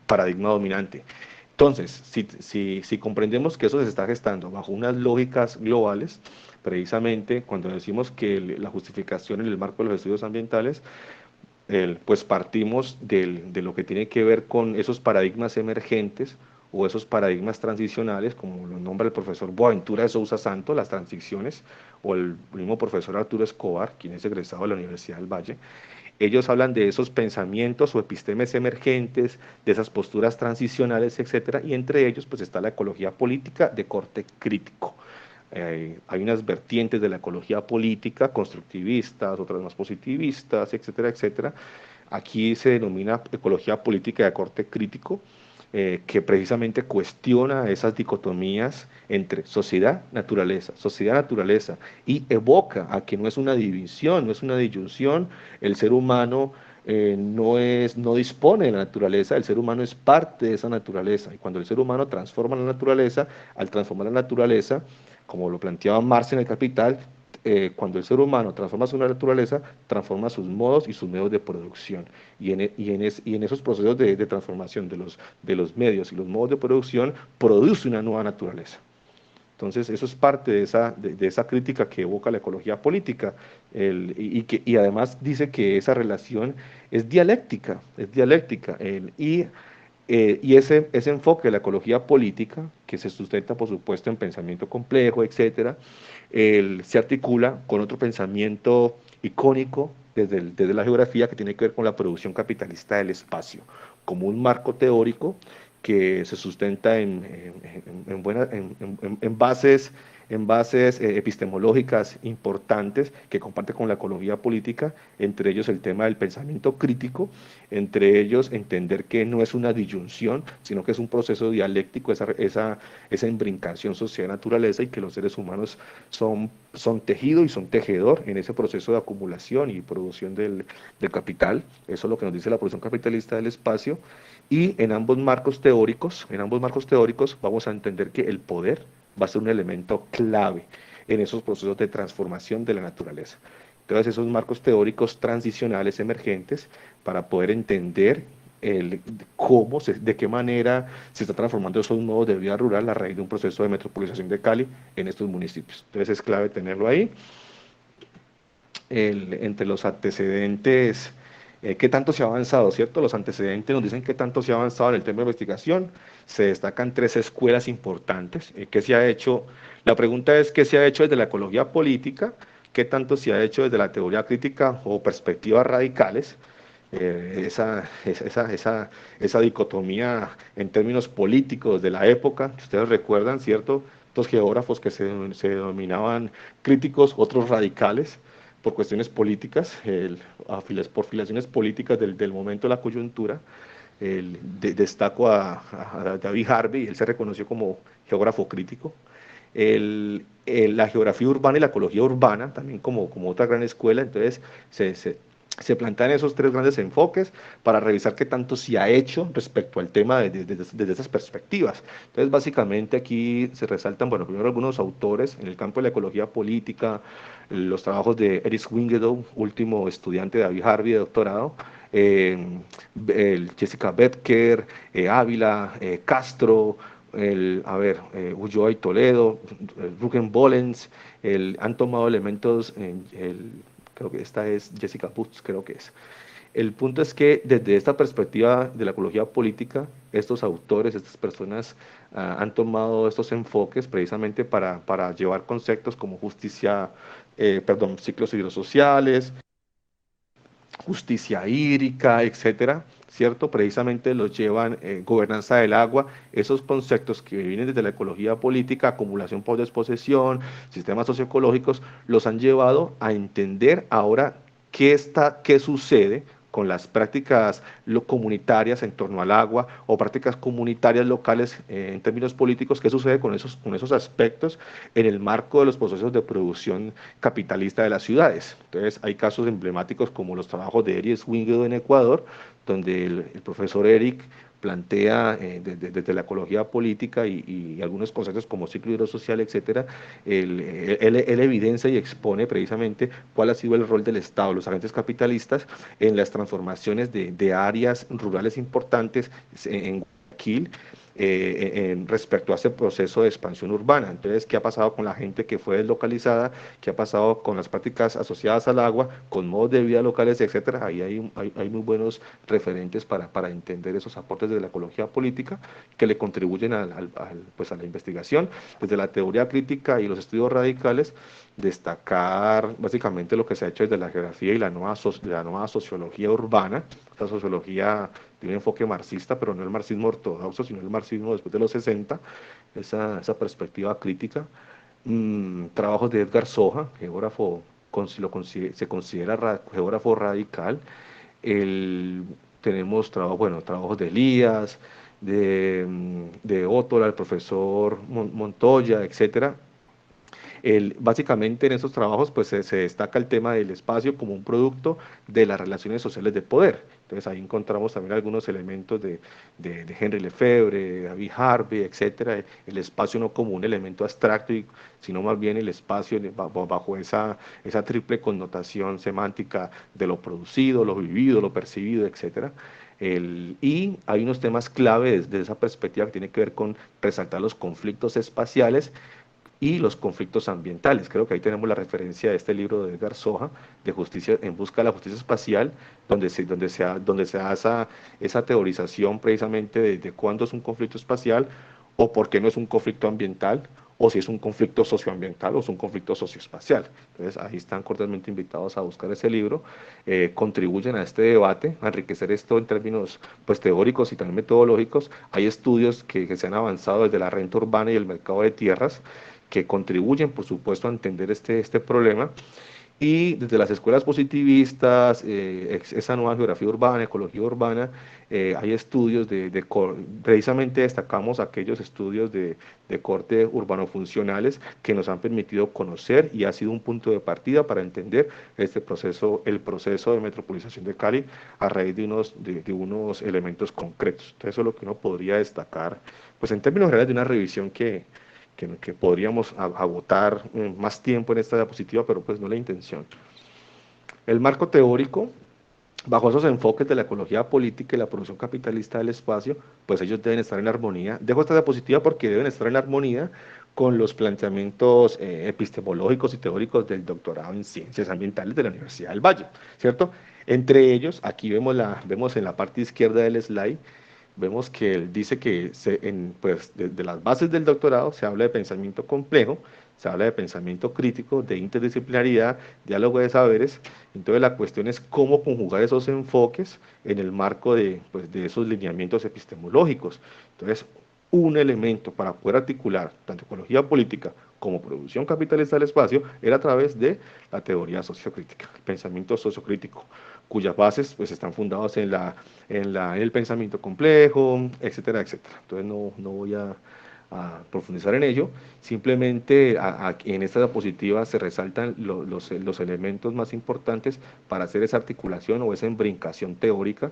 [SPEAKER 1] paradigma dominante. Entonces, si comprendemos que eso se está gestando bajo unas lógicas globales, precisamente cuando decimos que la justificación en el marco de los estudios ambientales, pues partimos de lo que tiene que ver con esos paradigmas emergentes o esos paradigmas transicionales, como lo nombra el profesor Boaventura de Sousa Santo, las transiciones, o el mismo profesor Arturo Escobar, quien es egresado de la Universidad del Valle. Ellos hablan de esos pensamientos o epistemes emergentes, de esas posturas transicionales, etcétera, y entre ellos pues está la ecología política de corte crítico. Hay unas vertientes de la ecología política constructivistas, otras más positivistas, etcétera, etcétera. Aquí se denomina ecología política de corte crítico, que precisamente cuestiona esas dicotomías entre sociedad, naturaleza, y evoca a que no es una división, no es una disyunción. El ser humano no dispone de la naturaleza, el ser humano es parte de esa naturaleza, y cuando el ser humano transforma la naturaleza, al transformar la naturaleza, como lo planteaba Marx en El Capital, cuando el ser humano transforma su naturaleza, transforma sus modos y sus medios de producción. Y en esos procesos de transformación de los medios y los modos de producción, produce una nueva naturaleza. Entonces, eso es parte de esa crítica que evoca la ecología política, y además dice que esa relación es dialéctica, y ese enfoque de la ecología política, que se sustenta, por supuesto, en pensamiento complejo, etcétera, se articula con otro pensamiento icónico desde la geografía, que tiene que ver con la producción capitalista del espacio, como un marco teórico que se sustenta en bases epistemológicas importantes que comparte con la ecología política, entre ellos el tema del pensamiento crítico, entre ellos entender que no es una disyunción, sino que es un proceso dialéctico, esa imbrincación sociedad-naturaleza, y que los seres humanos son tejido y son tejedor en ese proceso de acumulación y producción del capital. Eso es lo que nos dice la producción capitalista del espacio. Y en ambos marcos teóricos vamos a entender que el poder va a ser un elemento clave en esos procesos de transformación de la naturaleza. Entonces, esos marcos teóricos transicionales emergentes, para poder entender de qué manera se está transformando esos modos de vida rural a raíz de un proceso de metropolización de Cali en estos municipios. Entonces, es clave tenerlo ahí. Entre los antecedentes, qué tanto se ha avanzado, ¿cierto? Los antecedentes nos dicen qué tanto se ha avanzado en el tema de investigación. Se destacan 3 escuelas importantes. ¿Qué se ha hecho? La pregunta es: ¿qué se ha hecho desde la ecología política? ¿Qué tanto se ha hecho desde la teoría crítica o perspectivas radicales? Esa dicotomía en términos políticos de la época, que ustedes recuerdan, ¿cierto? estos geógrafos que se denominaban críticos, otros radicales, por cuestiones políticas, por filiaciones políticas del momento de la coyuntura. Destaco a David Harvey, él se reconoció como geógrafo crítico. La geografía urbana y la ecología urbana, también como otra gran escuela, entonces se plantean esos tres grandes enfoques para revisar qué tanto se ha hecho respecto al tema desde esas perspectivas. Entonces, básicamente aquí se resaltan, bueno, primero algunos autores en el campo de la ecología política, los trabajos de Eric Swingedow, último estudiante de David Harvey de doctorado, eh, Jessica Betker, Ávila, Castro, Ulloa y Toledo, Rugen Bollens, han tomado elementos, creo que esta es Jessica Butz, creo que es. El punto es que desde esta perspectiva de la ecología política, estos autores, estas personas han tomado estos enfoques precisamente para llevar conceptos como justicia, ciclos hidrosociales, justicia hídrica, etcétera, ¿cierto? Precisamente los llevan gobernanza del agua, esos conceptos que vienen desde la ecología política, acumulación por desposesión, sistemas socioecológicos, los han llevado a entender ahora qué sucede con las prácticas comunitarias en torno al agua o prácticas comunitarias locales en términos políticos, qué sucede con esos aspectos en el marco de los procesos de producción capitalista de las ciudades. Entonces hay casos emblemáticos como los trabajos de Eric Swingedo en Ecuador, donde el profesor Eric plantea desde la ecología política y algunos conceptos como ciclo hidrosocial, etcétera, él evidencia y expone precisamente cuál ha sido el rol del Estado, los agentes capitalistas, en las transformaciones de áreas rurales importantes en Guayaquil, respecto a ese proceso de expansión urbana. Entonces, ¿qué ha pasado con la gente que fue deslocalizada? ¿Qué ha pasado con las prácticas asociadas al agua, con modos de vida locales, etcétera? Ahí hay muy buenos referentes para entender esos aportes de la ecología política que le contribuyen pues a la investigación. Desde la teoría crítica y los estudios radicales, destacar básicamente lo que se ha hecho desde la geografía y la nueva sociología urbana, esta sociología tiene un enfoque marxista, pero no el marxismo ortodoxo, sino el marxismo después de los 60, esa perspectiva crítica. Trabajos de Edgar Soja, geógrafo, se considera geógrafo radical. El, tenemos trabajos de Elías, de Ótola, el profesor Montoya, etcétera. Básicamente en estos trabajos pues se destaca el tema del espacio como un producto de las relaciones sociales de poder. Entonces ahí encontramos también algunos elementos de Henry Lefebvre, de David Harvey, etcétera. El espacio no como un elemento abstracto, sino más bien el espacio bajo esa triple connotación semántica de lo producido, lo vivido, lo percibido, etcétera. Y hay unos temas clave desde esa perspectiva que tiene que ver con resaltar los conflictos espaciales y los conflictos ambientales. Creo que ahí tenemos la referencia de este libro de Edgar Soja, de Justicia en busca de la justicia espacial, donde se da esa teorización precisamente de cuándo es un conflicto espacial o por qué no es un conflicto ambiental, o si es un conflicto socioambiental o es un conflicto socioespacial. Entonces, ahí están cordialmente invitados a buscar ese libro, contribuyen a este debate, a enriquecer esto en términos pues, teóricos y también metodológicos. Hay estudios que se han avanzado desde la renta urbana y el mercado de tierras, que contribuyen, por supuesto, a entender este problema. Y desde las escuelas positivistas, esa nueva geografía urbana, ecología urbana, hay estudios precisamente destacamos aquellos estudios de corte urbano-funcionales que nos han permitido conocer y ha sido un punto de partida para entender el proceso de metropolización de Cali a raíz de unos elementos concretos. Entonces, eso es lo que uno podría destacar, pues en términos generales de una revisión que podríamos agotar más tiempo en esta diapositiva, pero pues no la intención. El marco teórico, bajo esos enfoques de la ecología política y la producción capitalista del espacio, pues ellos deben estar en armonía. Dejo esta diapositiva porque deben estar en armonía con los planteamientos epistemológicos y teóricos del doctorado en ciencias ambientales de la Universidad del Valle, ¿cierto? Entre ellos, aquí vemos en la parte izquierda del slide, vemos que él dice que pues, de las bases del doctorado se habla de pensamiento complejo, se habla de pensamiento crítico, de interdisciplinaridad, diálogo de saberes. Entonces la cuestión es cómo conjugar esos enfoques en el marco pues, de esos lineamientos epistemológicos. Entonces, un elemento para poder articular tanto ecología política como producción capitalista del espacio era a través de la teoría sociocrítica, el pensamiento sociocrítico, cuyas bases pues están fundadas en el pensamiento complejo, etcétera, etcétera. Entonces no voy a profundizar en ello, simplemente en esta diapositiva se resaltan los elementos más importantes para hacer esa articulación o esa embrincación teórica.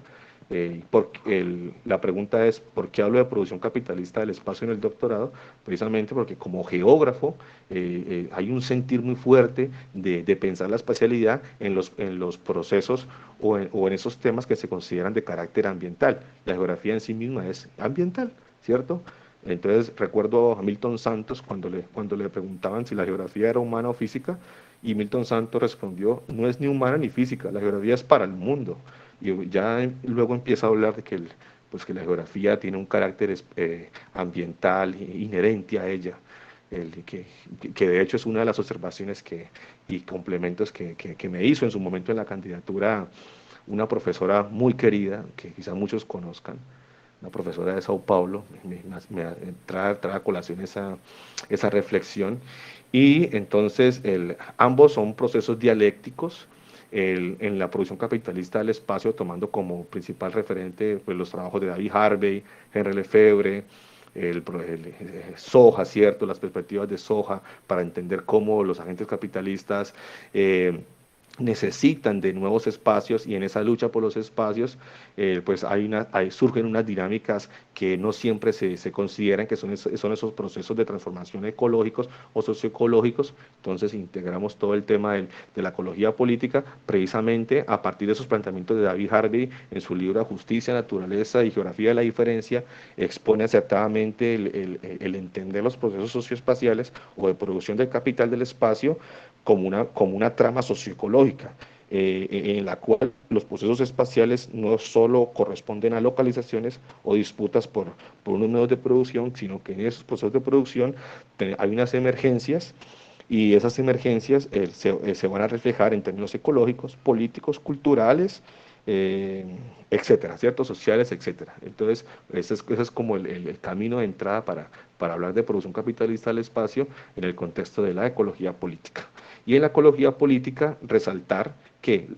[SPEAKER 1] La pregunta es, ¿por qué hablo de producción capitalista del espacio en el doctorado? Precisamente porque como geógrafo hay un sentir muy fuerte de pensar la espacialidad en los procesos o en esos temas que se consideran de carácter ambiental. La geografía en sí misma es ambiental, ¿cierto? Entonces recuerdo a Milton Santos cuando le preguntaban si la geografía era humana o física, y Milton Santos respondió, no es ni humana ni física, la geografía es para el mundo. Y ya luego empieza a hablar de que, pues que la geografía tiene un carácter ambiental inherente a ella, que de hecho es una de las observaciones y complementos que me hizo en su momento en la candidatura una profesora muy querida, que quizás muchos conozcan, una profesora de Sao Paulo, trae a colación esa reflexión. Y entonces ambos son procesos dialécticos. En la producción capitalista del espacio, tomando como principal referente pues, los trabajos de David Harvey, Henry Lefebvre, Soja, ¿cierto? Las perspectivas de Soja para entender cómo los agentes capitalistas necesitan de nuevos espacios, y en esa lucha por los espacios pues surgen unas dinámicas que no siempre se consideran que son esos procesos de transformación ecológicos o socioecológicos. Entonces integramos todo el tema de la ecología política precisamente a partir de esos planteamientos de David Harvey en su libro Justicia, Naturaleza y Geografía de la Diferencia. Expone acertadamente el entender los procesos socioespaciales o de producción del capital del espacio como una trama socioecológica, en la cual los procesos espaciales no solo corresponden a localizaciones o disputas por unos medios de producción, sino que en esos procesos de producción hay unas emergencias, y esas emergencias se van a reflejar en términos ecológicos, políticos, culturales, eh, etcétera, ¿cierto? Sociales, etcétera. Entonces, ese es como el camino de entrada para hablar de producción capitalista del espacio en el contexto de la ecología política. Y en la ecología política, resaltar que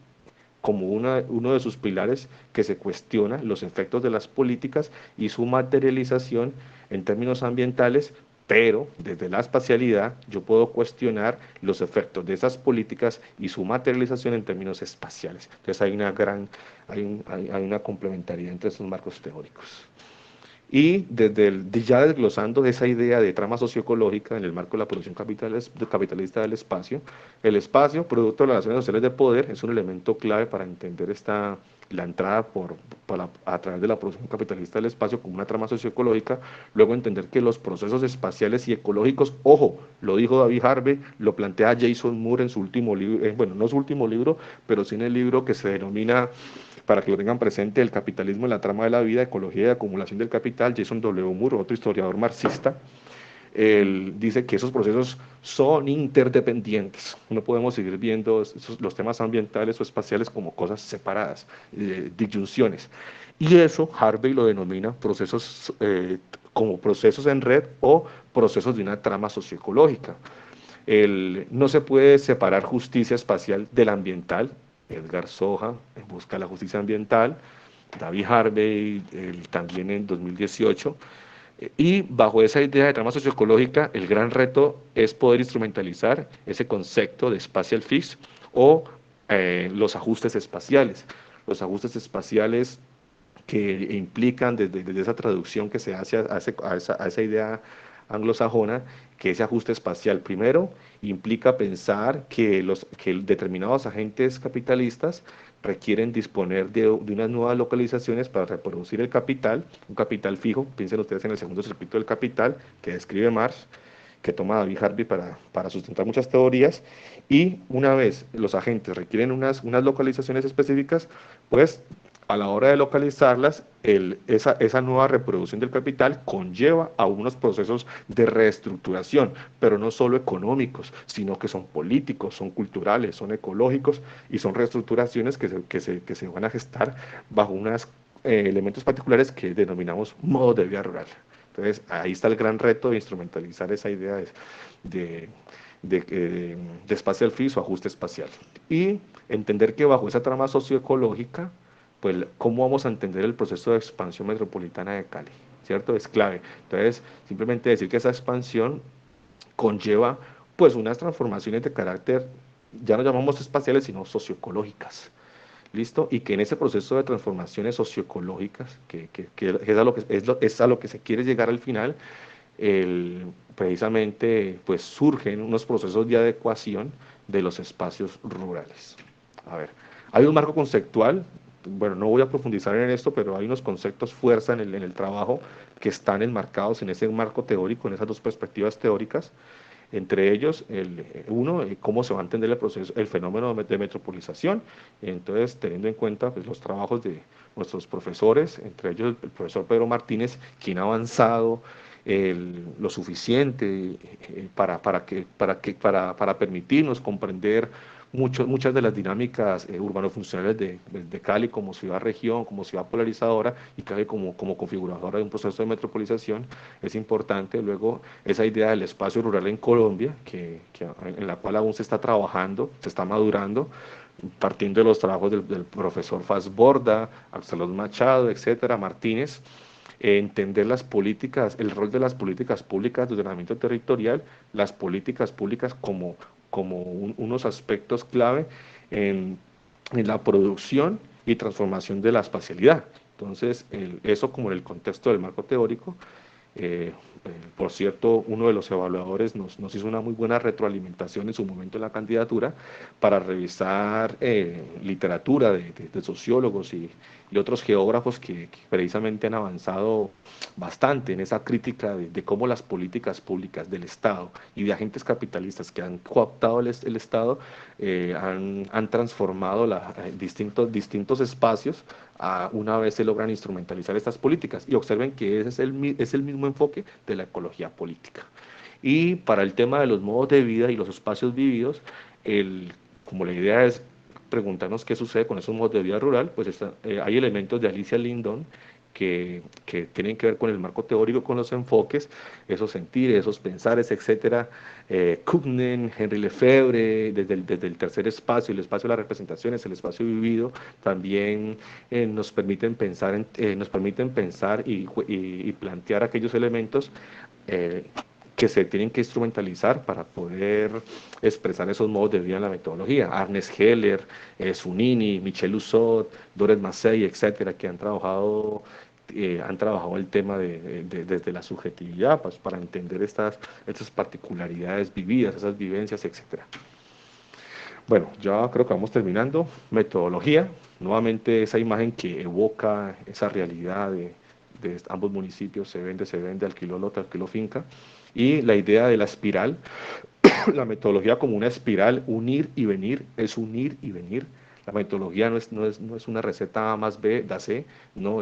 [SPEAKER 1] como uno de sus pilares, que se cuestiona los efectos de las políticas y su materialización en términos ambientales, pero desde la espacialidad yo puedo cuestionar los efectos de esas políticas y su materialización en términos espaciales. Entonces hay una complementariedad entre esos marcos teóricos. Y ya desglosando esa idea de trama socioecológica en el marco de la producción capitalista del espacio, el espacio, producto de las relaciones sociales de poder, es un elemento clave para entender la entrada a través de la producción capitalista del espacio como una trama socioecológica. Luego entender que los procesos espaciales y ecológicos, ojo, lo dijo David Harvey, lo plantea Jason Moore en su último libro, bueno, no su último libro, pero sí en el libro que se denomina, para que lo tengan presente, El capitalismo en la trama de la vida, ecología y acumulación del capital. Jason W. Moore, otro historiador marxista, él dice que esos procesos son interdependientes. No podemos seguir viendo los temas ambientales o espaciales como cosas separadas, disyunciones. Y eso Harvey lo denomina procesos como procesos en red o procesos de una trama socioecológica. No se puede separar justicia espacial del ambiental. Edgar Soja en busca de la justicia ambiental, David Harvey también en 2018. Y bajo esa idea de trama socioecológica, el gran reto es poder instrumentalizar ese concepto de spatial fix o los ajustes espaciales. Los ajustes espaciales que implican desde esa traducción que se hace a esa idea anglosajona, que ese ajuste espacial primero implica pensar que determinados agentes capitalistas requieren disponer de unas nuevas localizaciones para reproducir el capital, un capital fijo. Piensen ustedes en el segundo circuito del capital que describe Marx, que toma David Harvey para sustentar muchas teorías. Y una vez los agentes requieren unas localizaciones específicas, pues a la hora de localizarlas, esa nueva reproducción del capital conlleva a unos procesos de reestructuración, pero no solo económicos, sino que son políticos, son culturales, son ecológicos, y son reestructuraciones que se van a gestar bajo unos elementos particulares que denominamos modos de vida rural. Entonces, ahí está el gran reto de instrumentalizar esa idea de, de espacial físico o ajuste espacial. Y entender que bajo esa trama socioecológica, pues, ¿cómo vamos a entender el proceso de expansión metropolitana de Cali? ¿Cierto? Es clave. Entonces, simplemente decir que esa expansión conlleva, pues, unas transformaciones de carácter, ya no llamamos espaciales, sino socioecológicas. ¿Listo? Y que en ese proceso de transformaciones socioecológicas, que es, a lo que, es a lo que se quiere llegar al final, precisamente pues surgen unos procesos de adecuación de los espacios rurales. A ver, hay un marco conceptual, bueno, no voy a profundizar en esto, pero hay unos conceptos fuerza en el trabajo que están enmarcados en ese marco teórico, en esas dos perspectivas teóricas, entre ellos, uno, cómo se va a entender el proceso, el fenómeno de metropolización, entonces teniendo en cuenta pues, los trabajos de nuestros profesores, entre ellos el profesor Pedro Martínez, quien ha avanzado lo suficiente para permitirnos comprender muchas de las dinámicas urbano-funcionales de Cali como ciudad-región, como ciudad polarizadora y Cali como configuradora de un proceso de metropolización. Es importante luego esa idea del espacio rural en Colombia, en la cual aún se está trabajando, se está madurando, partiendo de los trabajos del profesor Borda, Absalón Machado, etcétera, Martínez, entender las políticas, el rol de las políticas públicas de ordenamiento territorial, las políticas públicas como unos aspectos clave en, en, la producción y transformación de la espacialidad. Entonces, eso como en el contexto del marco teórico. Eh, por cierto, uno de los evaluadores nos hizo una muy buena retroalimentación en su momento en la candidatura para revisar literatura de sociólogos y otros geógrafos que precisamente han avanzado bastante en esa crítica de cómo las políticas públicas del Estado y de agentes capitalistas que han cooptado el Estado han transformado distintos espacios una vez se logran instrumentalizar estas políticas. Y observen que ese es el mismo enfoque de la ecología política. Y para el tema de los modos de vida y los espacios vividos, como la idea es preguntarnos qué sucede con esos modos de vida rural, pues hay elementos de Alicia Lindon que tienen que ver con el marco teórico, con los enfoques, esos sentires, esos pensares, etcétera. Kuhnen, Henry Lefebvre, desde el tercer espacio, el espacio de las representaciones, el espacio vivido, también nos permiten pensar y plantear aquellos elementos eh, que se tienen que instrumentalizar para poder expresar esos modos de vida en la metodología. Arnes Heller, Zunini, Michel Usot, Doret Massey, etcétera, que han trabajado el tema desde la subjetividad pues, para entender estas particularidades vividas, esas vivencias, etcétera. Bueno, ya creo que vamos terminando. Metodología, nuevamente esa imagen que evoca esa realidad de ambos municipios, se vende, alquiló lote, alquiló finca. Y la idea de la espiral, la metodología como una espiral, unir y venir, es unir y venir. La metodología no es una receta A más B da C, no,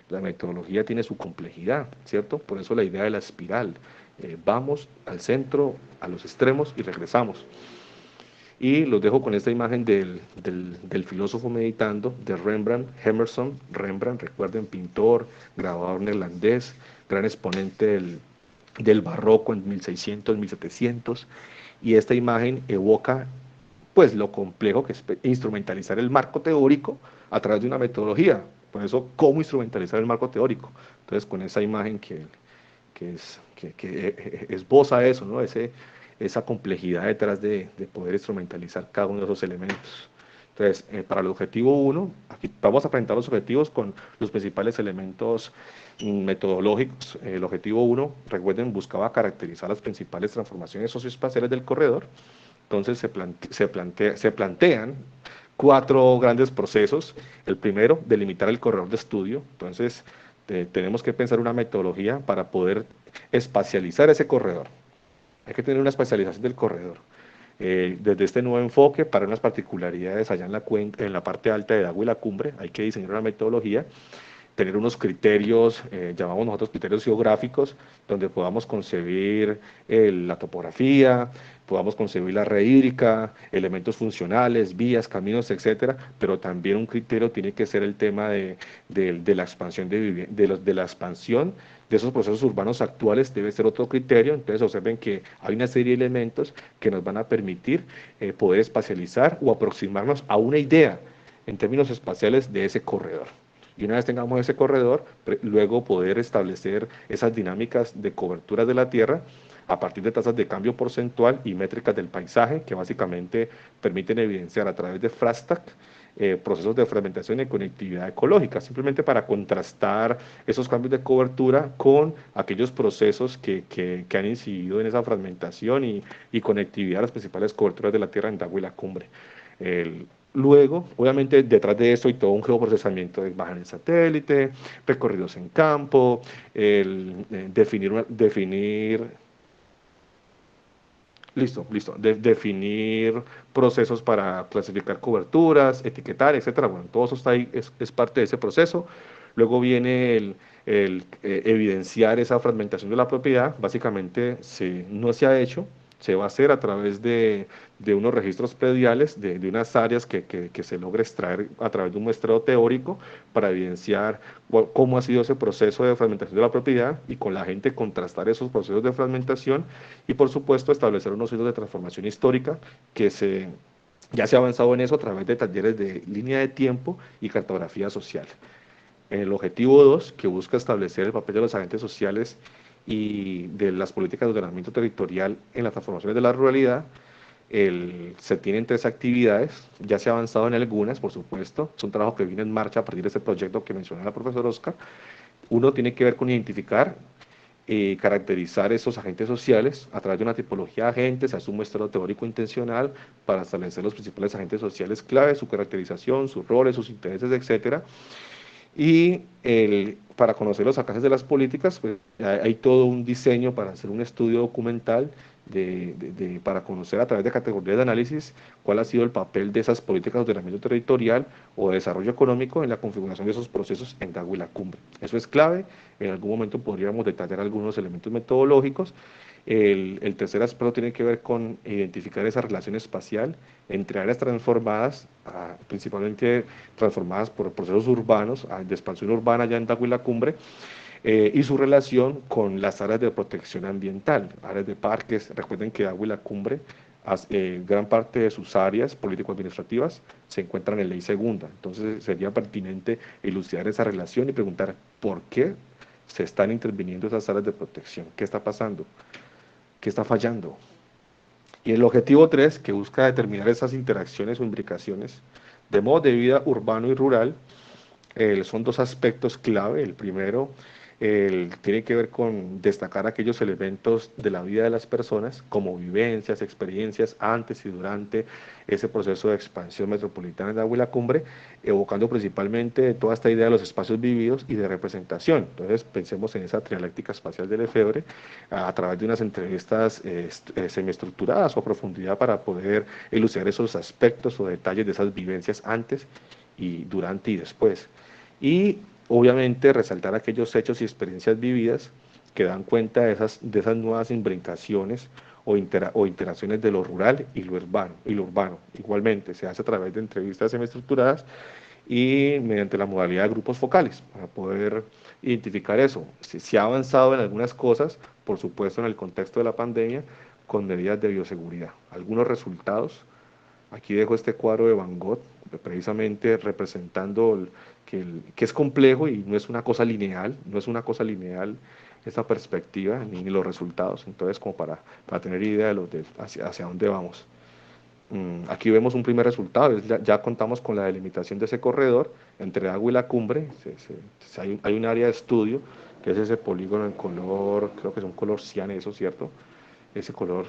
[SPEAKER 1] la metodología tiene su complejidad, ¿cierto? Por eso la idea de la espiral. Vamos al centro, a los extremos y regresamos. Y los dejo con esta imagen del filósofo meditando, de Rembrandt, Emerson. Rembrandt, recuerden, pintor, grabador neerlandés, gran exponente del barroco en 1600, 1700. Y esta imagen evoca pues lo complejo que es instrumentalizar el marco teórico a través de una metodología. Por eso, ¿cómo instrumentalizar el marco teórico? Entonces, con esa imagen que esboza eso, ¿no? Esa complejidad detrás de poder instrumentalizar cada uno de esos elementos. Entonces, para el objetivo 1, aquí vamos a presentar los objetivos con los principales elementos metodológicos. El objetivo 1, recuerden, buscaba caracterizar las principales transformaciones socioespaciales del corredor. Entonces, se plantean 4 grandes procesos. El primero, delimitar el corredor de estudio. Entonces, tenemos que pensar una metodología para poder espacializar ese corredor. Hay que tener una espacialización del corredor. Desde este nuevo enfoque, para unas particularidades allá en la parte alta de Dagua y la cumbre, hay que diseñar una metodología tener unos criterios, llamamos nosotros criterios geográficos, donde podamos concebir la topografía, podamos concebir la red hídrica, elementos funcionales, vías, caminos, etcétera, pero también un criterio tiene que ser el tema de la expansión de la expansión de esos procesos urbanos actuales, debe ser otro criterio. Entonces observen que hay una serie de elementos que nos van a permitir poder espacializar o aproximarnos a una idea en términos espaciales de ese corredor. Y una vez tengamos ese corredor, luego poder establecer esas dinámicas de cobertura de la Tierra a partir de tasas de cambio porcentual y métricas del paisaje que básicamente permiten evidenciar a través de FRASTAC procesos de fragmentación y conectividad ecológica, simplemente para contrastar esos cambios de cobertura con aquellos procesos que han incidido en esa fragmentación y conectividad a las principales coberturas de la Tierra en Dagua y la Cumbre. El, Luego, obviamente, detrás de eso hay todo un geoprocesamiento de imágenes satélite, recorridos en campo, definir, definir procesos para clasificar coberturas, etiquetar, etcétera. Bueno, todo eso está ahí, es parte de ese proceso. Luego viene evidenciar esa fragmentación de la propiedad. Básicamente, no se ha hecho, se va a hacer a través de unos registros prediales, de unas áreas que se logra extraer a través de un muestreo teórico para evidenciar cómo ha sido ese proceso de fragmentación de la propiedad y con la gente contrastar esos procesos de fragmentación y por supuesto establecer unos hitos de transformación histórica ya se ha avanzado en eso a través de talleres de línea de tiempo y cartografía social. En el objetivo 2, que busca establecer el papel de los agentes sociales y de las políticas de ordenamiento territorial en las transformaciones de la ruralidad, se tienen 3 actividades, ya se ha avanzado en algunas, por supuesto, es un trabajo que viene en marcha a partir de ese proyecto que mencionó la profesora Oscar. Uno tiene que ver con identificar y caracterizar esos agentes sociales a través de una tipología de agentes, hace un muestreo teórico intencional para establecer los principales agentes sociales clave, su caracterización, sus roles, sus intereses, etcétera. Y para conocer los alcances de las políticas, pues hay todo un diseño para hacer un estudio documental para conocer a través de categorías de análisis cuál ha sido el papel de esas políticas de ordenamiento territorial o de desarrollo económico en la configuración de esos procesos en Dagua y la Cumbre. Eso es clave. En algún momento podríamos detallar algunos elementos metodológicos. El tercer aspecto tiene que ver con identificar esa relación espacial entre áreas transformadas, principalmente transformadas por procesos urbanos, de expansión urbana ya en Dagua y la Cumbre, y su relación con las áreas de protección ambiental, áreas de parques. Recuerden que Dagua y la Cumbre, gran parte de sus áreas político-administrativas se encuentran en ley segunda. Entonces sería pertinente elucidar esa relación y preguntar por qué se están interviniendo esas áreas de protección, qué está pasando, qué está fallando. Y el objetivo 3, que busca determinar esas interacciones o imbricaciones de modo de vida urbano y rural, son 2 aspectos clave. El primero tiene que ver con destacar aquellos elementos de la vida de las personas, como vivencias, experiencias antes y durante ese proceso de expansión metropolitana de Agua y la Cumbre, evocando principalmente toda esta idea de los espacios vividos y de representación. Entonces, pensemos en esa trialéctica espacial de Lefebvre a través de unas entrevistas semiestructuradas o a profundidad para poder elucidar esos aspectos o detalles de esas vivencias antes y durante y después. Y obviamente resaltar aquellos hechos y experiencias vividas que dan cuenta de esas nuevas imbricaciones o interacciones de lo rural y lo urbano. Igualmente, se hace a través de entrevistas semiestructuradas y mediante la modalidad de grupos focales para poder identificar eso. Se ha avanzado en algunas cosas, por supuesto en el contexto de la pandemia, con medidas de bioseguridad. Algunos resultados. Aquí dejo este cuadro de Van Gogh, precisamente representando que es complejo y no es una cosa lineal, no es una cosa lineal esta perspectiva ni los resultados. Entonces, como para tener idea hacia dónde vamos. Aquí vemos un primer resultado, ya contamos con la delimitación de ese corredor entre Agua y la Cumbre. Hay un área de estudio que es ese polígono en color, creo que es un color cian, eso, ¿cierto? Ese color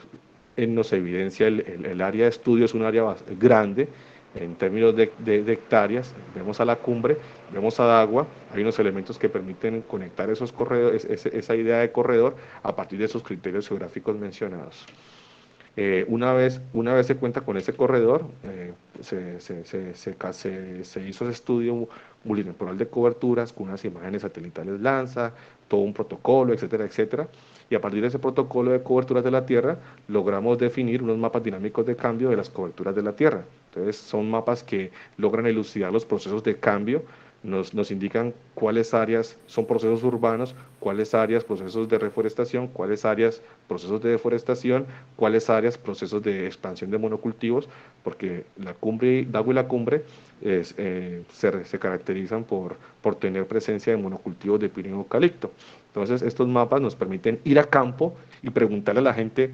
[SPEAKER 1] nos evidencia el área de estudio, es un área grande en términos de hectáreas. Vemos a la cumbre, vemos a Dagua, hay unos elementos que permiten conectar esos corredores, esa idea de corredor a partir de esos criterios geográficos mencionados. Una vez se cuenta con ese corredor, se hizo ese estudio multitemporal de coberturas con unas imágenes satelitales Landsat, todo un protocolo, etcétera, etcétera. Y a partir de ese protocolo de coberturas de la Tierra, logramos definir unos mapas dinámicos de cambio de las coberturas de la Tierra. Entonces, son mapas que logran elucidar los procesos de cambio, nos indican cuáles áreas son procesos urbanos, cuáles áreas procesos de reforestación, cuáles áreas procesos de deforestación, cuáles áreas procesos de expansión de monocultivos, porque la cumbre, Dago y la cumbre se caracterizan por tener presencia de monocultivos de pino y eucalipto. Entonces, estos mapas nos permiten ir a campo y preguntarle a la gente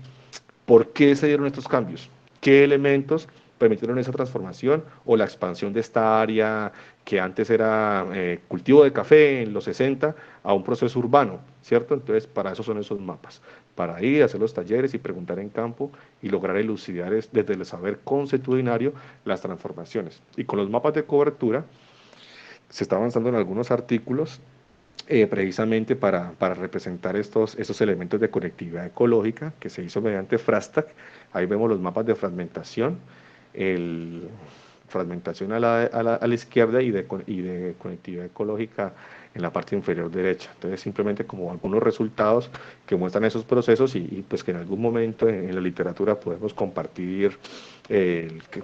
[SPEAKER 1] por qué se dieron estos cambios, qué elementos permitieron esa transformación o la expansión de esta área que antes era cultivo de café en los 60 a un proceso urbano, ¿cierto? Entonces, para eso son esos mapas, para ir a hacer los talleres y preguntar en campo y lograr elucidar desde el saber consuetudinario las transformaciones. Y con los mapas de cobertura se está avanzando en algunos artículos precisamente para representar estos elementos de conectividad ecológica que se hizo mediante FRASTAC. Ahí vemos los mapas de fragmentación, el, fragmentación a la izquierda y de conectividad ecológica en la parte inferior derecha. Entonces, simplemente como algunos resultados que muestran esos procesos pues que en algún momento en la literatura podemos compartir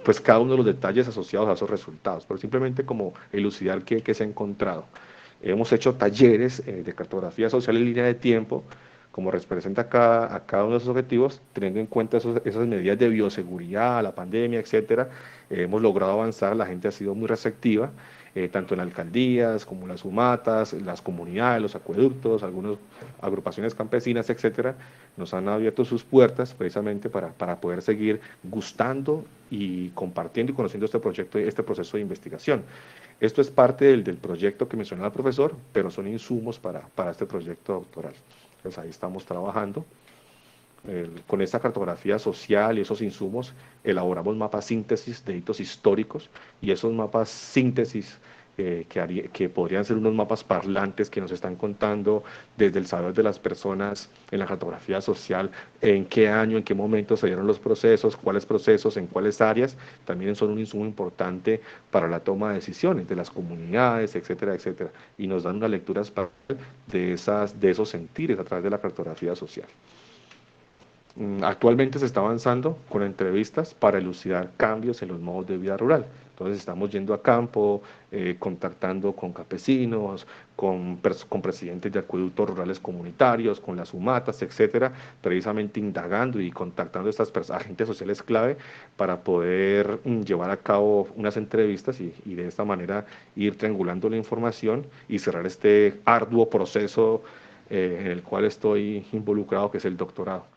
[SPEAKER 1] pues cada uno de los detalles asociados a esos resultados, pero simplemente como elucidar qué se ha encontrado. Hemos hecho talleres de cartografía social en línea de tiempo, como representa a cada uno de esos objetivos, teniendo en cuenta esas medidas de bioseguridad, la pandemia, etcétera. Hemos logrado avanzar, la gente ha sido muy receptiva, tanto en alcaldías como las humatas, las comunidades, los acueductos, algunas agrupaciones campesinas, etcétera, nos han abierto sus puertas precisamente para poder seguir gustando y compartiendo y conociendo este proyecto, este proceso de investigación. Esto es parte del proyecto que mencionaba el profesor, pero son insumos para este proyecto doctoral. Entonces ahí estamos trabajando. Con esta cartografía social y esos insumos, elaboramos mapas síntesis de hitos históricos y esos mapas síntesis que podrían ser unos mapas parlantes que nos están contando desde el saber de las personas en la cartografía social, en qué año, en qué momento se dieron los procesos, en cuáles áreas, también son un insumo importante para la toma de decisiones de las comunidades, etcétera, etcétera. Y nos dan una lectura espacial de esos sentires a través de la cartografía social. Actualmente se está avanzando con entrevistas para elucidar cambios en los modos de vida rural. Entonces estamos yendo a campo, contactando con campesinos, con presidentes de acueductos rurales comunitarios, con las humatas, etcétera, precisamente indagando y contactando a estas agentes sociales clave para poder llevar a cabo unas entrevistas y de esta manera ir triangulando la información y cerrar este arduo proceso en el cual estoy involucrado, que es el doctorado.